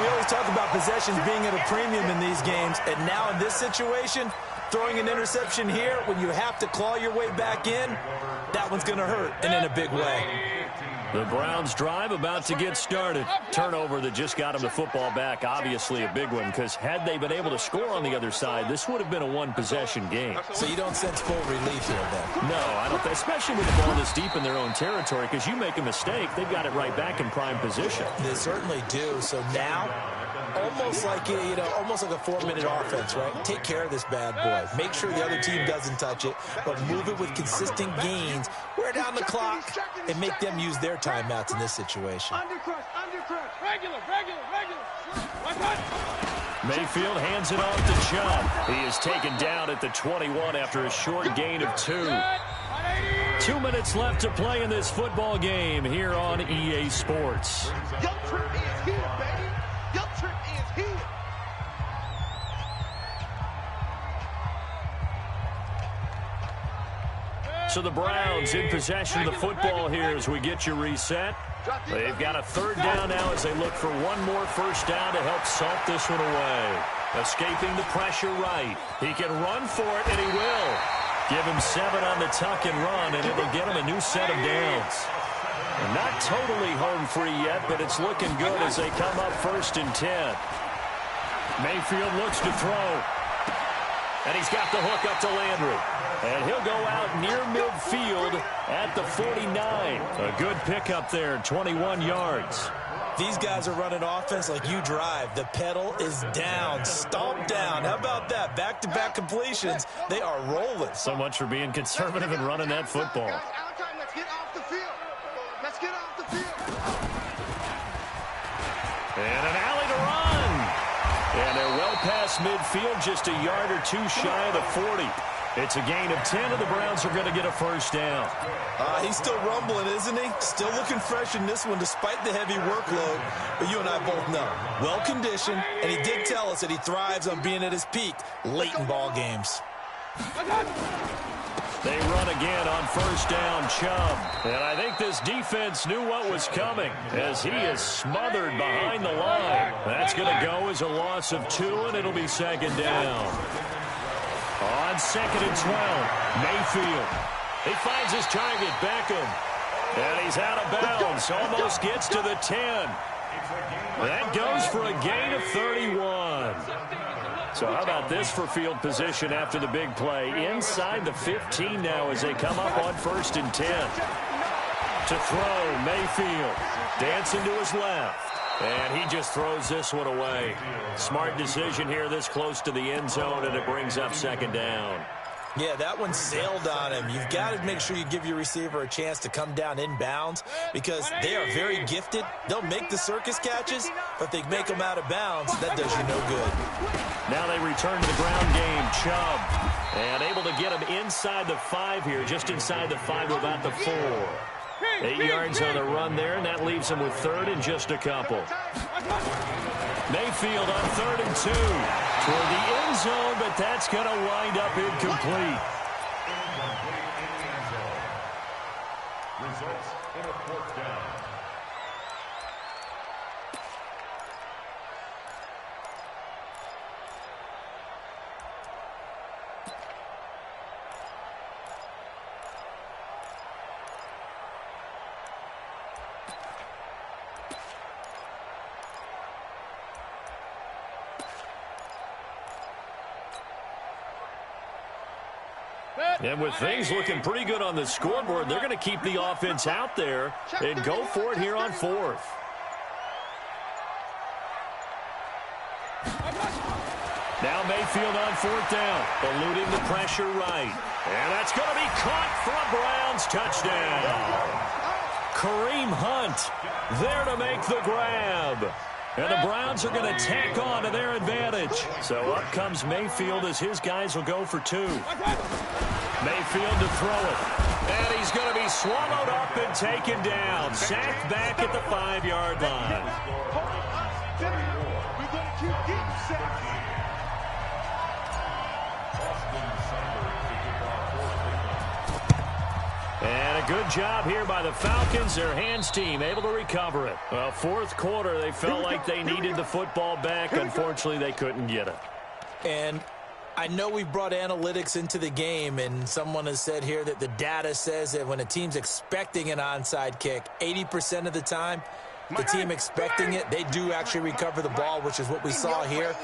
We always talk about possessions being at a premium in these games, and now in this situation, throwing an interception here when you have to claw your way back in, that one's going to hurt, and in a big way. The Browns drive about to get started. Turnover that just got them the football back, obviously a big one, because had they been able to score on the other side, this would have been a one-possession game. So you don't sense full relief here, then? No, I don't, especially with the ball this deep in their own territory, because you make a mistake, they've got it right back in prime position. They certainly do. So now, almost like almost like a 4-minute offense, right? Take care of this bad boy. Make sure the other team doesn't touch it, but move it with consistent gains. Wear down the clock and make them use their timeouts in this situation. Regular. Mayfield hands it off to Chubb. He is taken down at the 21 after a short gain of 2. 2 minutes left to play in this football game here on EA Sports. Your trip is here, baby. Your trip is here. So the Browns in possession of the football here as we get you reset. They've got a 3rd down now as they look for one more first down to help salt this one away. Escaping the pressure right. He can run for it, and he will. Give him 7 on the tuck and run, and it'll get him a new set of downs. Not totally home free yet, but it's looking good as they come up 1st and 10. Mayfield looks to throw. And he's got the hook up to Landry. And he'll go out near midfield at the 49. A good pickup there, 21 yards. These guys are running offense like you drive. The pedal is down, stomped down. How about that? Back-to-back completions. They are rolling. So much for being conservative and running that football. Let's get off the field. Let's get off the field. And an alley to run. And they're well past midfield, just a yard or 2 shy of the 40. It's a gain of 10, and the Browns are going to get a first down. He's still rumbling, isn't he? Still looking fresh in this one despite the heavy workload. But you and I both know, well-conditioned, and he did tell us that he thrives on being at his peak late in ball games. They run again on first down, Chubb. And I think this defense knew what was coming as he is smothered behind the line. That's going to go as a loss of 2, and it'll be 2nd down. On 2nd and 12, Mayfield. He finds his target, Beckham. And he's out of bounds, almost gets to the 10. That goes for a gain of 31. So how about this for field position after the big play? Inside the 15 now as they come up on 1st and 10. To throw, Mayfield. Dancing to his left. And he just throws this one away. Smart decision here this close to the end zone, and it brings up 2nd down. Yeah, that one sailed on him. You've got to make sure you give your receiver a chance to come down inbounds because they are very gifted. They'll make the circus catches, but if they make them out of bounds, that does you no good. Now they return to the ground game. Chubb. And able to get him inside the 5 here, just inside the 5, about the 4. 8 yards on the run there, and that leaves him with 3rd and just a couple. Mayfield on 3rd and 2 toward the end zone, but that's going to wind up incomplete. Results in a 4th down. And with things looking pretty good on the scoreboard, they're going to keep the offense out there and go for it here on 4th. Now Mayfield on 4th down, eluding the pressure right. And that's going to be caught for a Browns touchdown. Kareem Hunt there to make the grab. And the Browns are going to tack on to their advantage. So up comes Mayfield as his guys will go for 2. Mayfield to throw it. And he's going to be swallowed up and taken down. Sacked back at the 5-yard line. We're going to keep getting sacked. And a good job here by the Falcons. Their hands team able to recover it. Well, 4th quarter, they felt like they needed the football back. Unfortunately, they couldn't get it. And I know we've brought analytics into the game, and someone has said here that the data says that when a team's expecting an onside kick, 80% of the time, the team expecting it, they do actually recover the ball, which is what we saw here.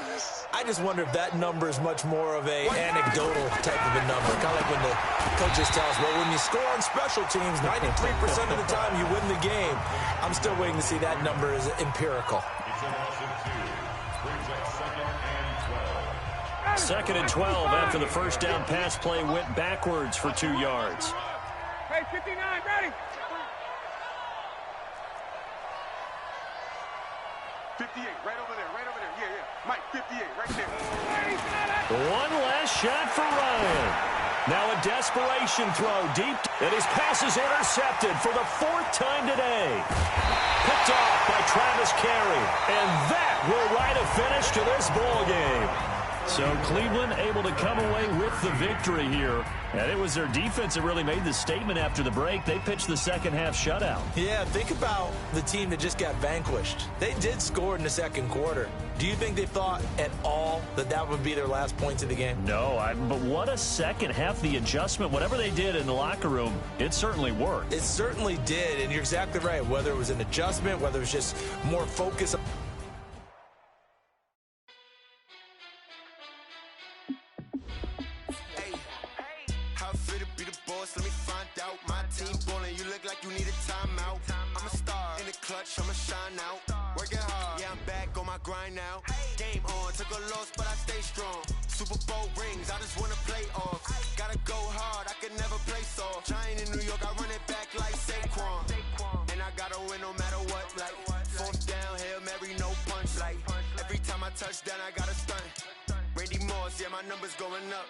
I just wonder if that number is much more of a anecdotal type of a number, kind of like when the coaches tell us, well, when you score on special teams, 93% of the time you win the game. I'm still waiting to see that number is empirical. Second and 12 after the first down pass play went backwards for 2 yards. Hey, 59, ready? 58, right over there. Yeah. Mike, 58, right there. One last shot for Ryan. Now a desperation throw deep, and his pass is intercepted for the 4th time today. Picked off by Travis Carey, and that will write a finish to this ball game. So Cleveland able to come away with the victory here. And it was their defense that really made the statement after the break. They pitched the second half shutout. Yeah, think about the team that just got vanquished. They did score in the second quarter. Do you think they thought at all that that would be their last points of the game? No, but what a second half. The adjustment, whatever they did in the locker room, it certainly worked. It certainly did, and you're exactly right. Whether it was an adjustment, whether it was just more focus. Let me find out. My team ballin', you look like you need a timeout. I'm a star in the clutch, I'ma shine out. Working hard, yeah, I'm back on my grind now. Game on, took a loss, but I stay strong. Super Bowl rings, I just wanna play off. Gotta go hard, I can never play soft. Giant in New York, I run it back like Saquon. And I gotta win no matter what, like 4th down, Hail Mary, no punch. Like every time I touch down, I gotta stunt. Randy Moss, yeah, my numbers going up.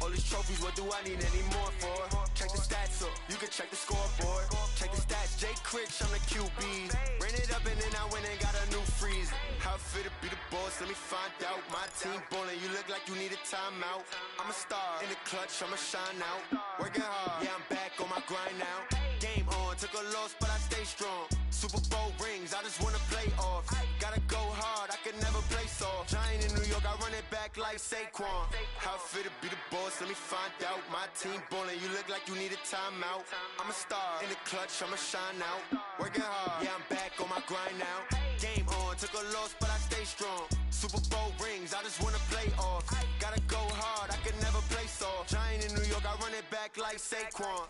All these trophies, what do I need any more for? Check the stats up, you can check the scoreboard. Check the stats, Jay Critch, I'm the QB. Ran it up and then I went and got a new freeze. How fit to be the boss, let me find out. My team ballin', you look like you need a timeout. I'm a star in the clutch, I'ma shine out. Working hard, yeah, I'm back on my grind now. Game on, took a loss, but I stay strong. Super Bowl rings, I just wanna play off. Gotta go hard, I can never play soft. Giant in New York, I run it back like Saquon. How fit to be the boss, let me find out. My team ballin', you look like you need a timeout. I'm a star in the clutch, I'ma shine out. Working hard, yeah, I'm back on my grind now. Game on, took a loss, but I stay strong. Super Bowl rings, I just wanna play off. Gotta go hard, I can never play soft. Giant in New York, I run it back like Saquon.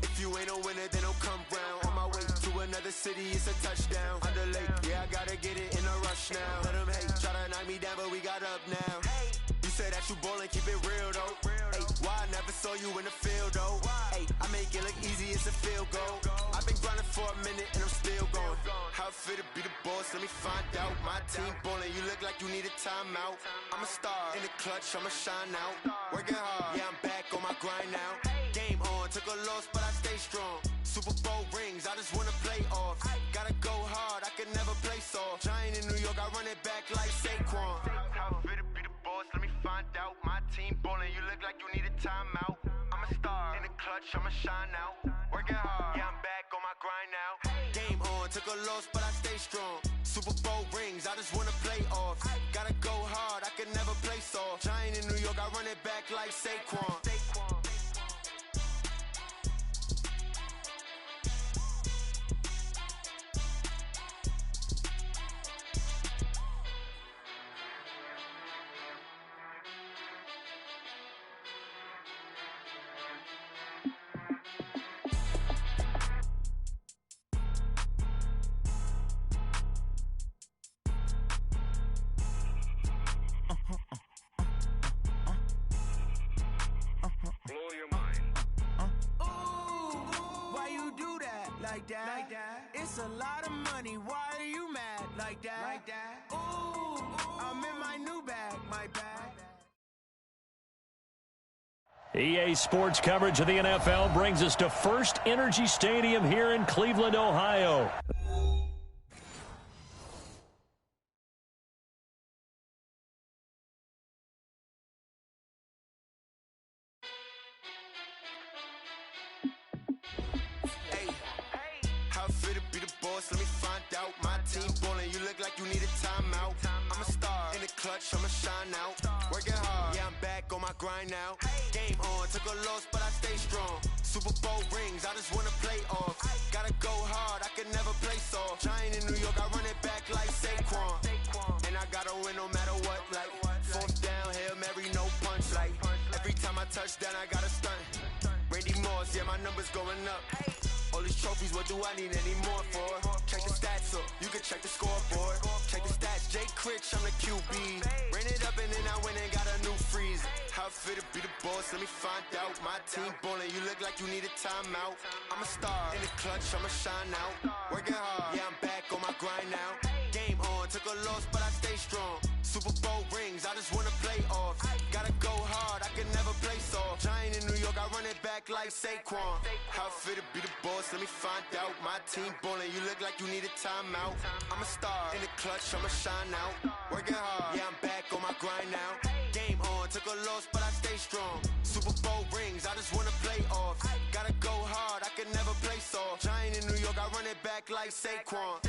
If you ain't a winner, then don't come round. On my way to another city, it's a touchdown. Under late, yeah, I gotta get it in a rush now. Let them hate, try to knock me down, but we got up now. You said that you ballin', keep it real though. Hey, why I never saw you in the field though? Hey, I make it look easy, it's a field goal. I've been grinding for a minute and I'm still going. How fit to be the boss, let me find out. My team ballin', you look like you need a timeout. I'm a star in the clutch, I'ma shine out. Working hard, yeah, I'm back on my grind now. Game on, took a loss, but I stay strong. Super Bowl rings, I just wanna play off. Gotta go hard, I can never play soft. Giant in New York, I run it back like Saquon. How fit to be the boss, let me find out. My team ballin', you look like you need a timeout. I'm a star in the clutch, I'ma shine out. Working hard, yeah, I'm back on my grind now. Game on, took a loss, but I stay strong. Super Bowl rings, I just wanna play off. Gotta go hard, I can never play soft. Giant in New York, I run it back like Saquon. Like that. It's a lot of money. Why are you mad like that? Ooh, I'm in my new bag, my bag. EA Sports coverage of the NFL brings us to First Energy Stadium here in Cleveland, Ohio. Let me find out. My team ballin', you look like you need a timeout. I'm a star in the clutch, I'ma shine out. Working hard, yeah, I'm back on my grind now. Game on, took a loss, but I stay strong. Super Bowl rings, I just wanna play off. Gotta go hard, I can never play soft. Giant in New York, I run it back like Saquon. And I gotta win no matter what, like fourth down, Hail Mary, no punch. Like every time I touch down, I gotta stunt. Randy Moss, yeah, my numbers going up. All these trophies, what do I need any more for? Check the stats up, you can check the scoreboard. Check the stats, Jay Critch, I'm the QB. Ran it up and then I went and got a new freeze. How fit to be the boss, let me find out. My team ballin', you look like you need a timeout. I'm a star, in the clutch, I'ma shine out. Working hard, yeah, I'm back on my grind now. Game on, took a loss, but I stay strong. Super Bowl rings, I just wanna play off. Gotta go hard, I can never play soft. Giant in New York, I run it back like Saquon. How fit to be the boss, let me find out. My team ballin', you look like you need a timeout. I'm a star, in the clutch, I'ma shine out. Working hard, yeah, I'm back on my grind now. Game on, took a loss, but I stay strong. Super Bowl rings, I just wanna play off. Gotta go hard, I can never play soft. Giant in New York, I run it back like Saquon.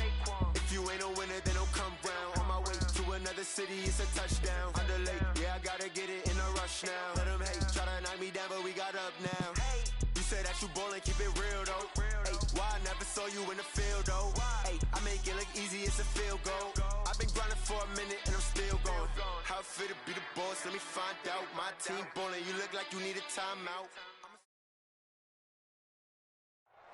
If you ain't a winner, then don't come round. On my way to another city, it's a touchdown. Underlay, yeah, I gotta get it in a rush now. Let them hate, try to knock me down, but we got up now. You said that you ballin', keep it real though. Hey, why I never saw you in the field though? Hey, I make it look easy, it's a field goal. I've been grinding for a minute and I'm still going. How fit to be the boss, let me find out. My team ballin', you look like you need a timeout.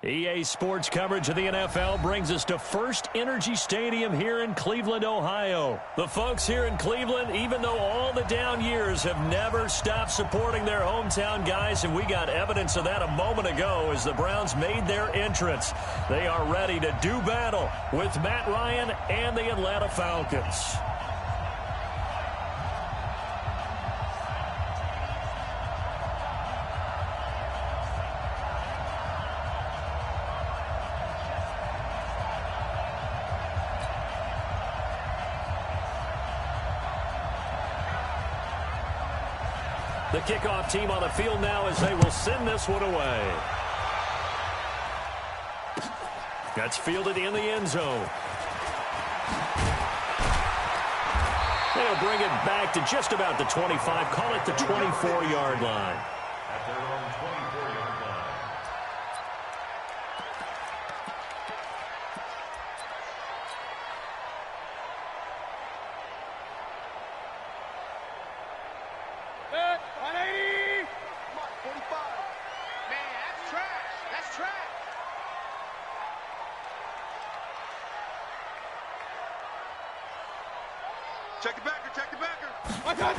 EA Sports coverage of the NFL brings us to First Energy Stadium here in Cleveland, Ohio. The folks here in Cleveland, even though all the down years, have never stopped supporting their hometown guys, and we got evidence of that a moment ago as the Browns made their entrance. They are ready to do battle with Matt Ryan and the Atlanta Falcons. The kickoff team on the field now as they will send this one away. That's fielded in the end zone. They'll bring it back to just about the 25. Call it the 24-yard line. At their own 24-yard line. Set, 180. Mark 45. Man, that's trash. That's trash. Check the backer, check the backer. My touch.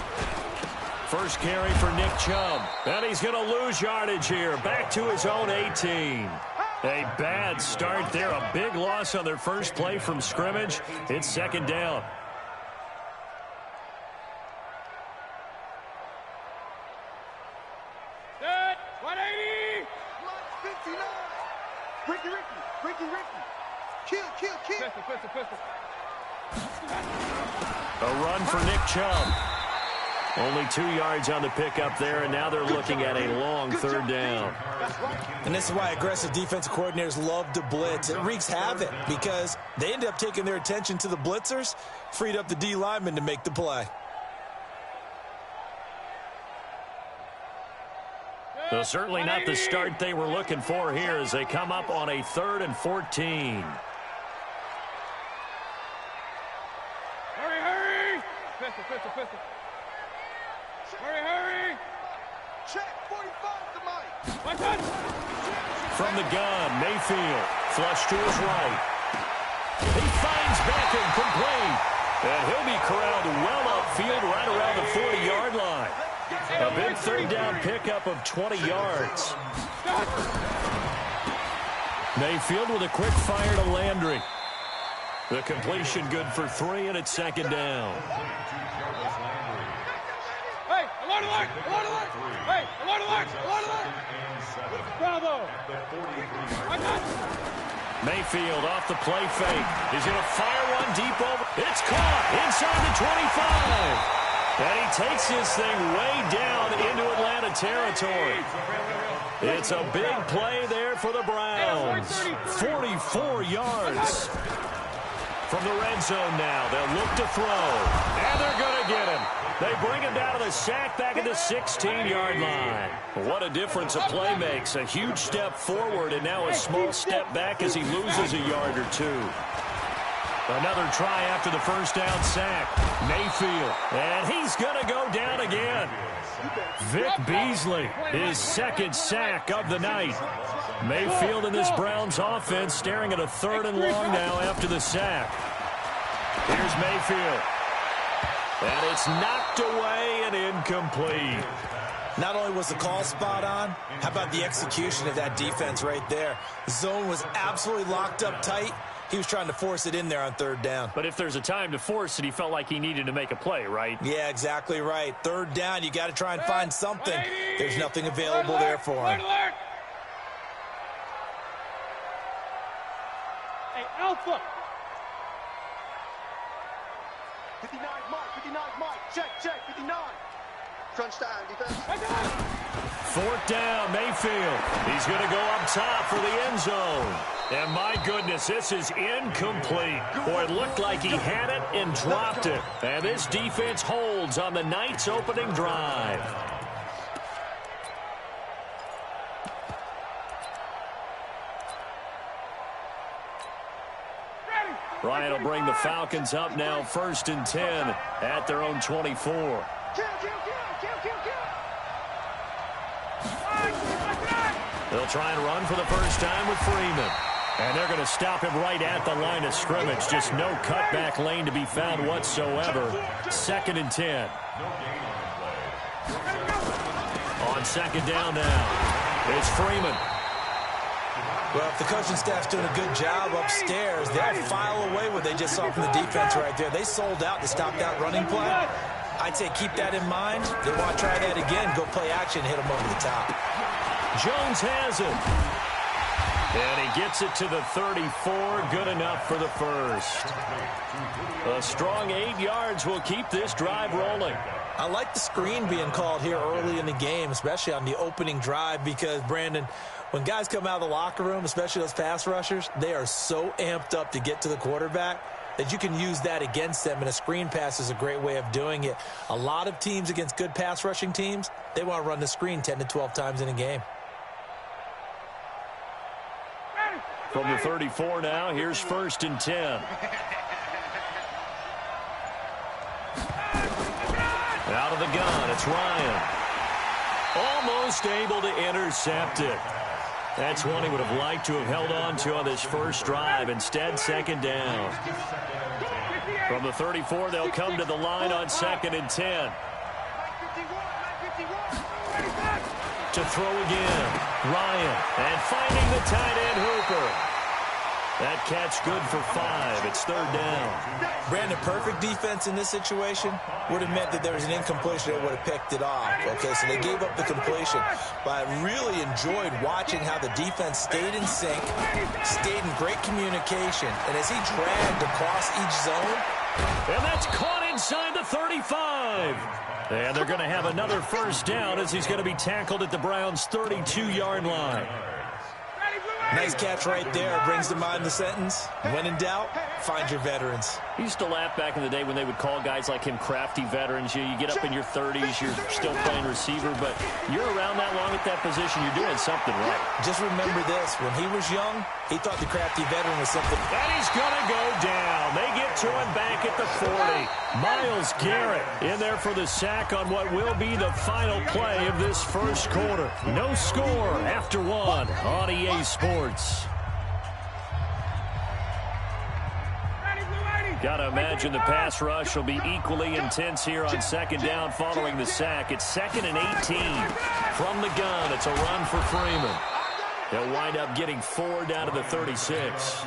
First carry for Nick Chubb. And he's going to lose yardage here. Back to his own 18. A bad start there. A big loss on their first play from scrimmage. It's second down. Set, 180. Lunch 59. Ricky. Kill. Pistol. A run for Nick Chubb. Only 2 yards on the pickup there, and now they're looking at a long third down. And this is why aggressive defensive coordinators love to blitz. It wreaks havoc because they end up taking their attention to the blitzers, freed up the D lineman to make the play. So certainly not the start they were looking for here as they come up on a 3rd and 14. Hurry. Pistol. Hurry. Check 45 to Mike. My touch. From the gun, Mayfield, flush to his right. He finds Beckham complete. And he'll be corralled well upfield right around the 40-yard line. A big third down pickup of 20 yards. Mayfield with a quick fire to Landry. The completion good for 3, and it's second down. Hey, alert. Hey, alert. Bravo. My touch. Mayfield off the play fake. He's going to fire one deep over. It's caught inside the 25. And he takes this thing way down into Atlanta territory. It's a big play there for the Browns. 44 yards. From the red zone now, they'll look to throw. And they're going to get him. They bring him down to the sack back at the 16-yard line. What a difference a play makes. A huge step forward and now a small step back as he loses a yard or two. Another try after the first down sack. Mayfield. And he's going to go down again. Vic Beasley, his second sack of the night. Mayfield and this Browns offense staring at a 3rd and long now after the sack. Here's Mayfield. And it's knocked away and incomplete. Not only was the call spot on, how about the execution of that defense right there? The zone was absolutely locked up tight. He was trying to force it in there on 3rd down. But if there's a time to force it, he felt like he needed to make a play, right? Yeah, exactly right. 3rd down, you got to try and find something. There's nothing available there for him. Hey, Alpha. 59 Mike, 59 Mike. Check, 59. Crunch down, defense. 4th down, Mayfield. He's going to go up top for the end zone. And my goodness, this is incomplete. Boy, it looked like he had it and dropped it. And this defense holds on the night's opening drive. Ryan will bring the Falcons up now 1st and 10 at their own 24. They'll try and run for the first time with Freeman. And they're going to stop him right at the line of scrimmage. Just no cutback lane to be found whatsoever. 2nd and 10. On 2nd down now, it's Freeman. Well, if the coaching staff's doing a good job upstairs, they'll file away what they just saw from the defense right there. They sold out to stop that running play. I'd say keep that in mind. They want to try that again, go play action, hit them over the top. Jones has it. And he gets it to the 34. Good enough for the first. A strong 8 yards will keep this drive rolling. I like the screen being called here early in the game, especially on the opening drive, because, Brandon, when guys come out of the locker room, especially those pass rushers, they are so amped up to get to the quarterback that you can use that against them, and a screen pass is a great way of doing it. A lot of teams against good pass rushing teams, they want to run the screen 10 to 12 times in a game. From the 34 now, here's 1st and 10. Out of the gun, it's Ryan. Almost able to intercept it. That's one he would have liked to have held on to on this first drive. Instead, 2nd down. From the 34, they'll come to the line on 2nd and 10. To throw again, Ryan, and finding the tight end Hooper. That catch good for 5. It's 3rd down. Brandon, perfect defense in this situation would have meant that there was an incompletion that would have picked it off. Okay, so they gave up the completion. But I really enjoyed watching how the defense stayed in sync, stayed in great communication, and as he dragged across each zone. And that's caught inside the 35. And they're going to have another first down as he's going to be tackled at the Browns' 32-yard line. Nice catch right there. Brings to mind the sentence, when in doubt, find your veterans. I used to laugh back in the day when they would call guys like him crafty veterans. You get up in your 30s, you're still playing receiver, but you're around that long at that position, you're doing something right. Just remember this, when he was young, he thought the crafty veteran was something. And he's going to go down. They get to him back at the 40. Myles Garrett in there for the sack on what will be the final play of this first quarter. No score after 1 on EA Sports. Got to imagine the pass rush will be equally intense here on 2nd down following the sack. It's 2nd and 18 from the gun. It's a run for Freeman. They'll wind up getting 4 down to the 36.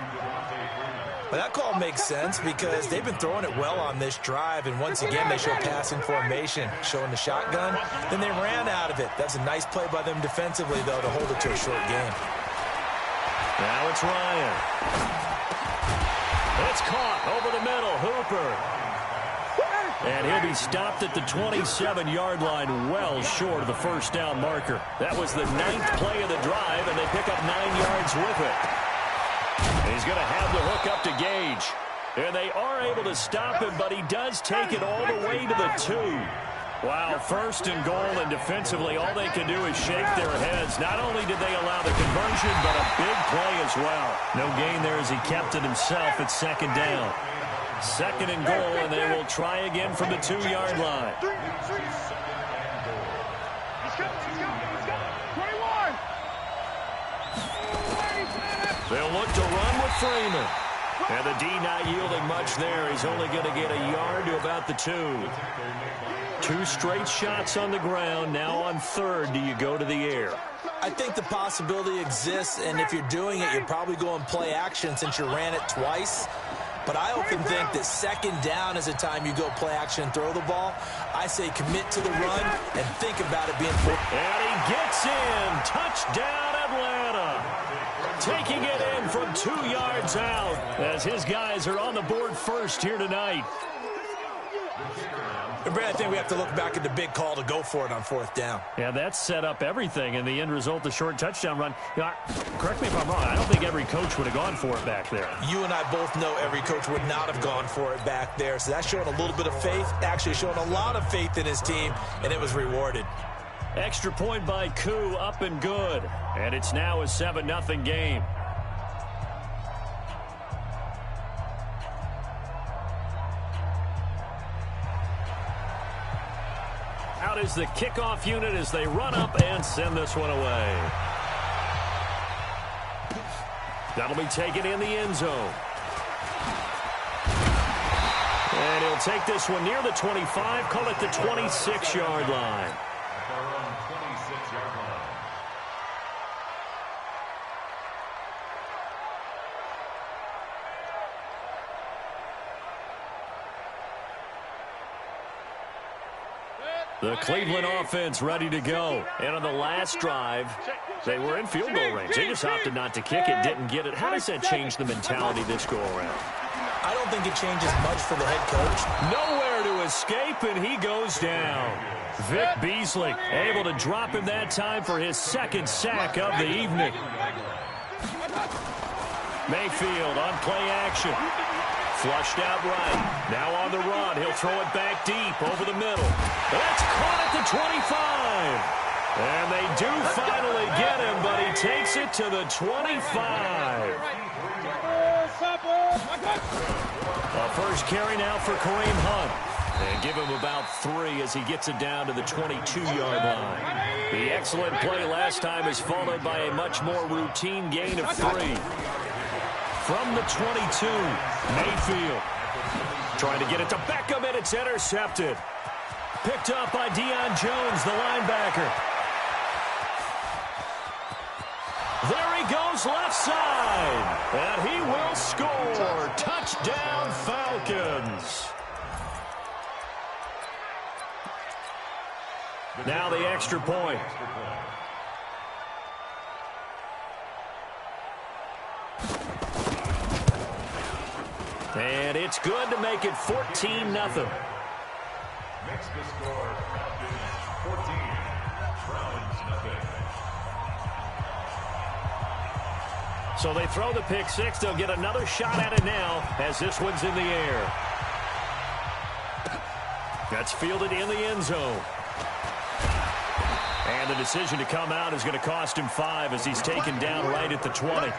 Well, that call makes sense because they've been throwing it well on this drive, and once again they show passing formation, showing the shotgun. Then they ran out of it. That's a nice play by them defensively, though, to hold it to a short game. Now it's Ryan. It's caught over the middle. Hooper. And he'll be stopped at the 27-yard line, well short of the first down marker. That was the 9th play of the drive, and they pick up 9 yards with it. And he's going to have the hook up to Gage. And they are able to stop him, but he does take it all the way to the 2. Wow, first and goal, and defensively, all they can do is shake their heads. Not only did they allow the conversion, but a big play as well. No gain there as he kept it himself at second down. Second and goal, and they will try again from the 2-yard line. They'll look to run with Freeman. And the D not yielding much there. He's only going to get a yard to about the 2. 2 straight shots on the ground. Now on third, do you go to the air? I think the possibility exists, and if you're doing it, you're probably going play action since you ran it twice. But I often think that second down is a time you go play action and throw the ball. I say commit to the run and think about it being full. And he gets in. Touchdown, Atlanta. Taking it in from 2 yards out as his guys are on the board first here tonight. And Brad, I think we have to look back at the big call to go for it on 4th down. Yeah, that set up everything, and the end result, the short touchdown run. You know, correct me if I'm wrong, I don't think every coach would have gone for it back there. You and I both know every coach would not have gone for it back there, so that's showing a little bit of faith, actually showing a lot of faith in his team, and it was rewarded. Extra point by Koo, up and good. And it's now a 7-0 game. Out is the kickoff unit as they run up and send this one away. That'll be taken in the end zone. And he'll take this one near the 25, call it the 26-yard line. The Cleveland offense ready to go. And on the last drive, they were in field goal range. They just opted not to kick it, didn't get it. How does that change the mentality this go-around? I don't think it changes much for the head coach. Nowhere to escape, and he goes down. Vic Beasley able to drop him that time for his second sack of the evening. Mayfield on play action. Flushed out right. Now on the run. He'll throw it back deep over the middle. That's caught at the 25. And they do finally get him, but he takes it to the 25. A first carry now for Kareem Hunt. And give him about 3 as he gets it down to the 22-yard line. The excellent play last time is followed by a much more routine gain of 3. From the 22, Mayfield trying to get it to Beckham, and it's intercepted. Picked up by Deion Jones, the linebacker. There he goes left side, and he will score. Touchdown, Falcons. Now the extra point. And it's good to make it 14-0. Next to score is 14. Browns nothing. So they throw the pick 6. They'll get another shot at it now as this one's in the air. That's fielded in the end zone. And the decision to come out is going to cost him 5 as he's taken down right at the 20.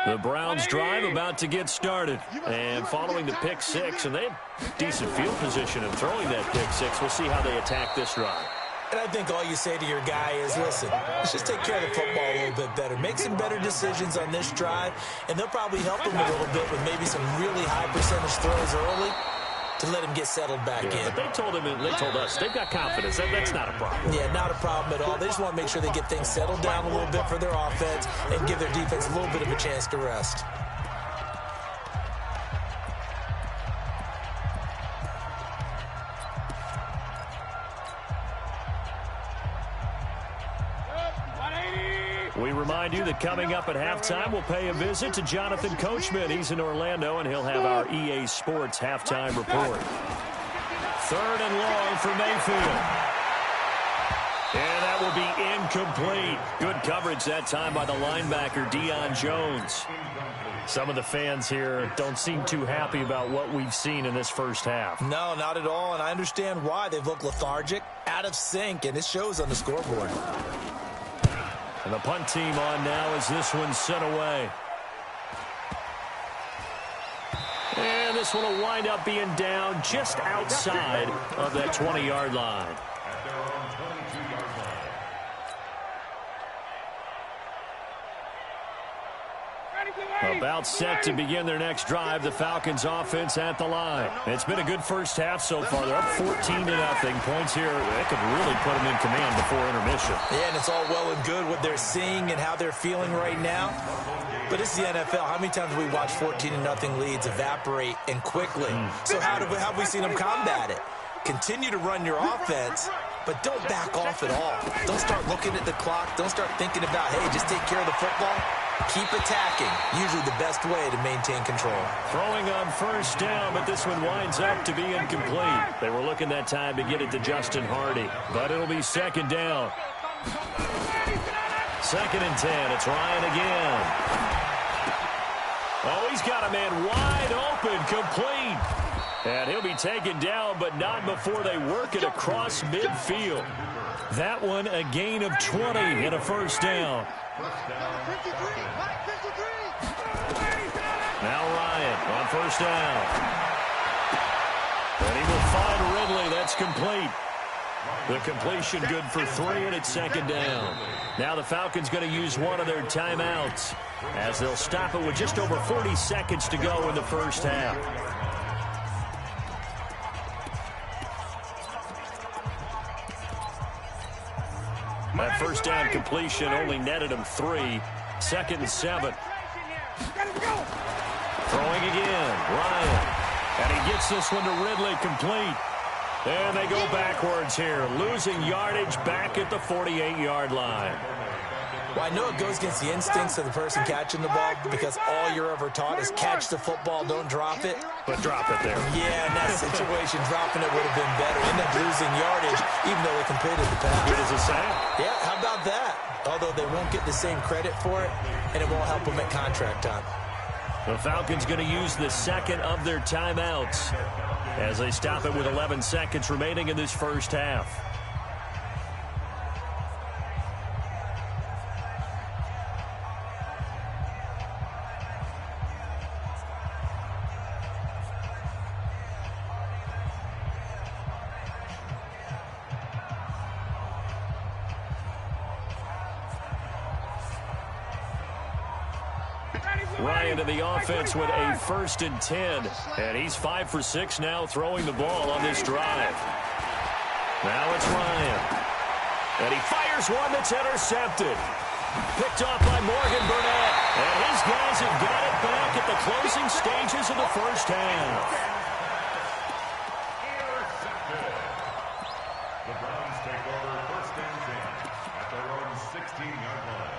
The Browns drive about to get started. And following the pick 6, and they have decent field position in throwing that pick 6. We'll see how they attack this drive. And I think all you say to your guy is, listen, let's just take care of the football a little bit better. Make some better decisions on this drive, and they'll probably help him a little bit with maybe some really high percentage throws early to let him get settled back in. But they told us, they've got confidence. That's not a problem. Yeah, not a problem at all. They just want to make sure they get things settled down a little bit for their offense and give their defense a little bit of a chance to rest. remind you that coming up at halftime, we'll pay a visit to Jonathan Coachman. He's in Orlando, and he'll have our EA Sports halftime report. 3rd and long for Mayfield. And that will be incomplete. Good coverage that time by the linebacker, Deion Jones. Some of the fans here don't seem too happy about what we've seen in this first half. No, not at all, and I understand why. They've looked lethargic, out of sync, and it shows on the scoreboard. And the punt team on now as this one's sent away. And this one will wind up being down just outside of that 20-yard line. At their own 22-yard line. About set to begin their next drive, the Falcons offense at the line. It's been a good first half so far. They're up 14-0. Points here, they could really put them in command before intermission. Yeah, and it's all well and good what they're seeing and how they're feeling right now. But it's the NFL. How many times have we watched 14-0 leads evaporate and quickly? So how have we seen them combat it? Continue to run your offense, but don't back off at all. Don't start looking at the clock. Don't start thinking about, hey, just take care of the football. Keep attacking. Usually the best way to maintain control. Throwing on first down, but this one winds up to be incomplete. They were looking that time to get it to Justin Hardy, but it'll be 2nd down. 2nd and 10. It's Ryan again. Oh, he's got a man wide open, complete. And he'll be taken down, but not before they work it across midfield. That one a gain of 20 and a first down. Now Ryan on first down. And he will find Ridley. That's complete. The completion good for 3, and it's 2nd down. Now the Falcons going to use one of their timeouts as they'll stop it with just over 40 seconds to go in the first half. That first down completion only netted him 3. 2nd and 7. Throwing again, Ryan. And he gets this one to Ridley, complete. And they go backwards here, losing yardage back at the 48-yard line. Well, I know it goes against the instincts of the person catching the ball because all you're ever taught is catch the football, don't drop it. But drop it there. Yeah, in that situation, dropping it would have been better. End up losing yardage, even though they completed the pass. Good as a sack. Yeah, how about that? Although they won't get the same credit for it, and it won't help them at contract time. The Falcons going to use the 2nd of their timeouts as they stop it with 11 seconds remaining in this first half. Ryan to the offense with a 1st and 10. And he's 5 for 6 now throwing the ball on this drive. Now it's Ryan. And he fires one that's intercepted. Picked off by Morgan Burnett. And his guys have got it back at the closing stages of the first half. Intercepted. The Browns take over 1st and 10 at their own 16-yard line.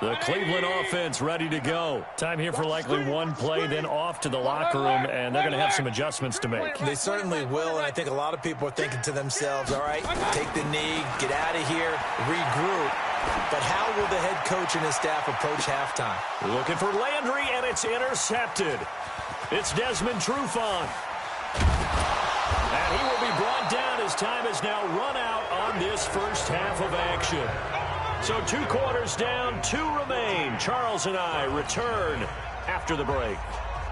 The Cleveland offense ready to go. Time here for likely one play, then off to the locker room, and they're going to have some adjustments to make. They certainly will, and I think a lot of people are thinking to themselves, all right, take the knee, get out of here, regroup. But how will the head coach and his staff approach halftime? Looking for Landry, and it's intercepted. It's Desmond Trufant. And he will be brought down as time has now run out on this first half of action. So 2 quarters down, 2 remain. Charles and I return after the break.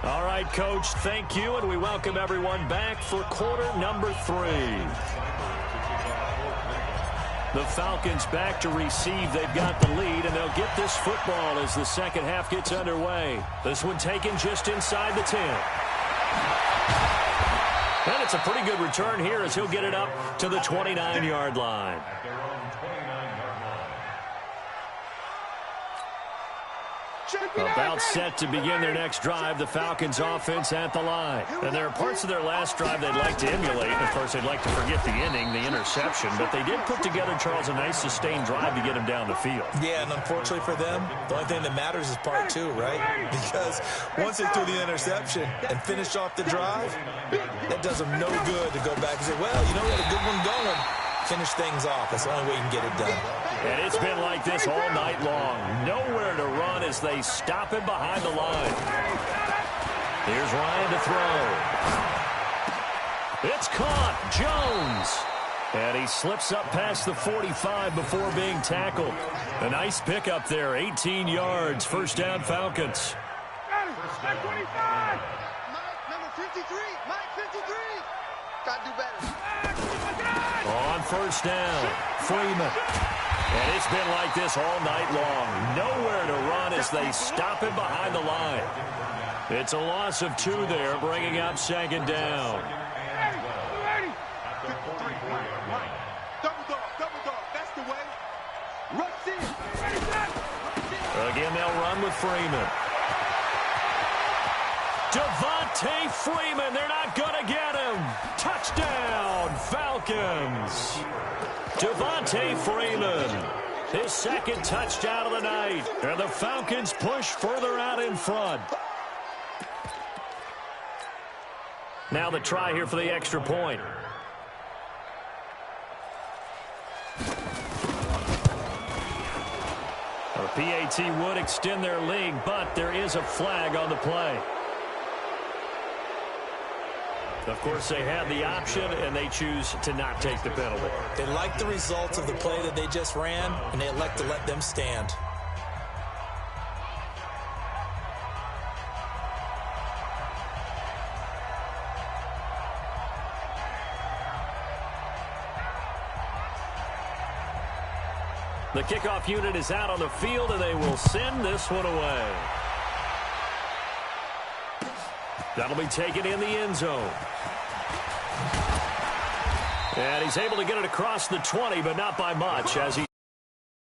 All right, Coach, thank you, and we welcome everyone back for quarter number 3. The Falcons back to receive. They've got the lead, and they'll get this football as the second half gets underway. This one taken just inside the 10. And it's a pretty good return here as he'll get it up to the 29-yard line. About set to begin their next drive, the Falcons offense at the line. And there are parts of their last drive they'd like to emulate. Of course, they'd like to forget the inning, the interception, but they did put together, Charles, a nice sustained drive to get him down the field. Yeah, and unfortunately for them, the only thing that matters is part two, right? Because once they threw the interception and finished off the drive, that does them no good to go back and say, well, you know, we had a good one going. Finish things off. That's the only way you can get it done. And it's been like this all night long. Nowhere to run as they stop him behind the line. Here's Ryan to throw. It's caught. Jones. And he slips up past the 45 before being tackled. A nice pickup there. 18 yards. First down, Falcons. Mike 25. Number 53. Mike 53. Got to do better. On first down, Freeman. And it's been like this all night long. Nowhere to run as they stop him behind the line. It's a loss of 2 there, bringing up second down. Double dog. That's the way. Rush in. Again, they'll run with Freeman. Devontae Freeman, they're not going to get him. Touchdown, Falcons. Devontae Freeman, his second touchdown of the night. And the Falcons push further out in front. Now the try here for the extra point. The PAT would extend their lead, but there is a flag on the play. Of course, they had the option, and they choose to not take the penalty. They like the results of the play that they just ran, and they elect to let them stand. The kickoff unit is out on the field, and they will send this one away. That'll be taken in the end zone. And he's able to get it across the 20, but not by much as he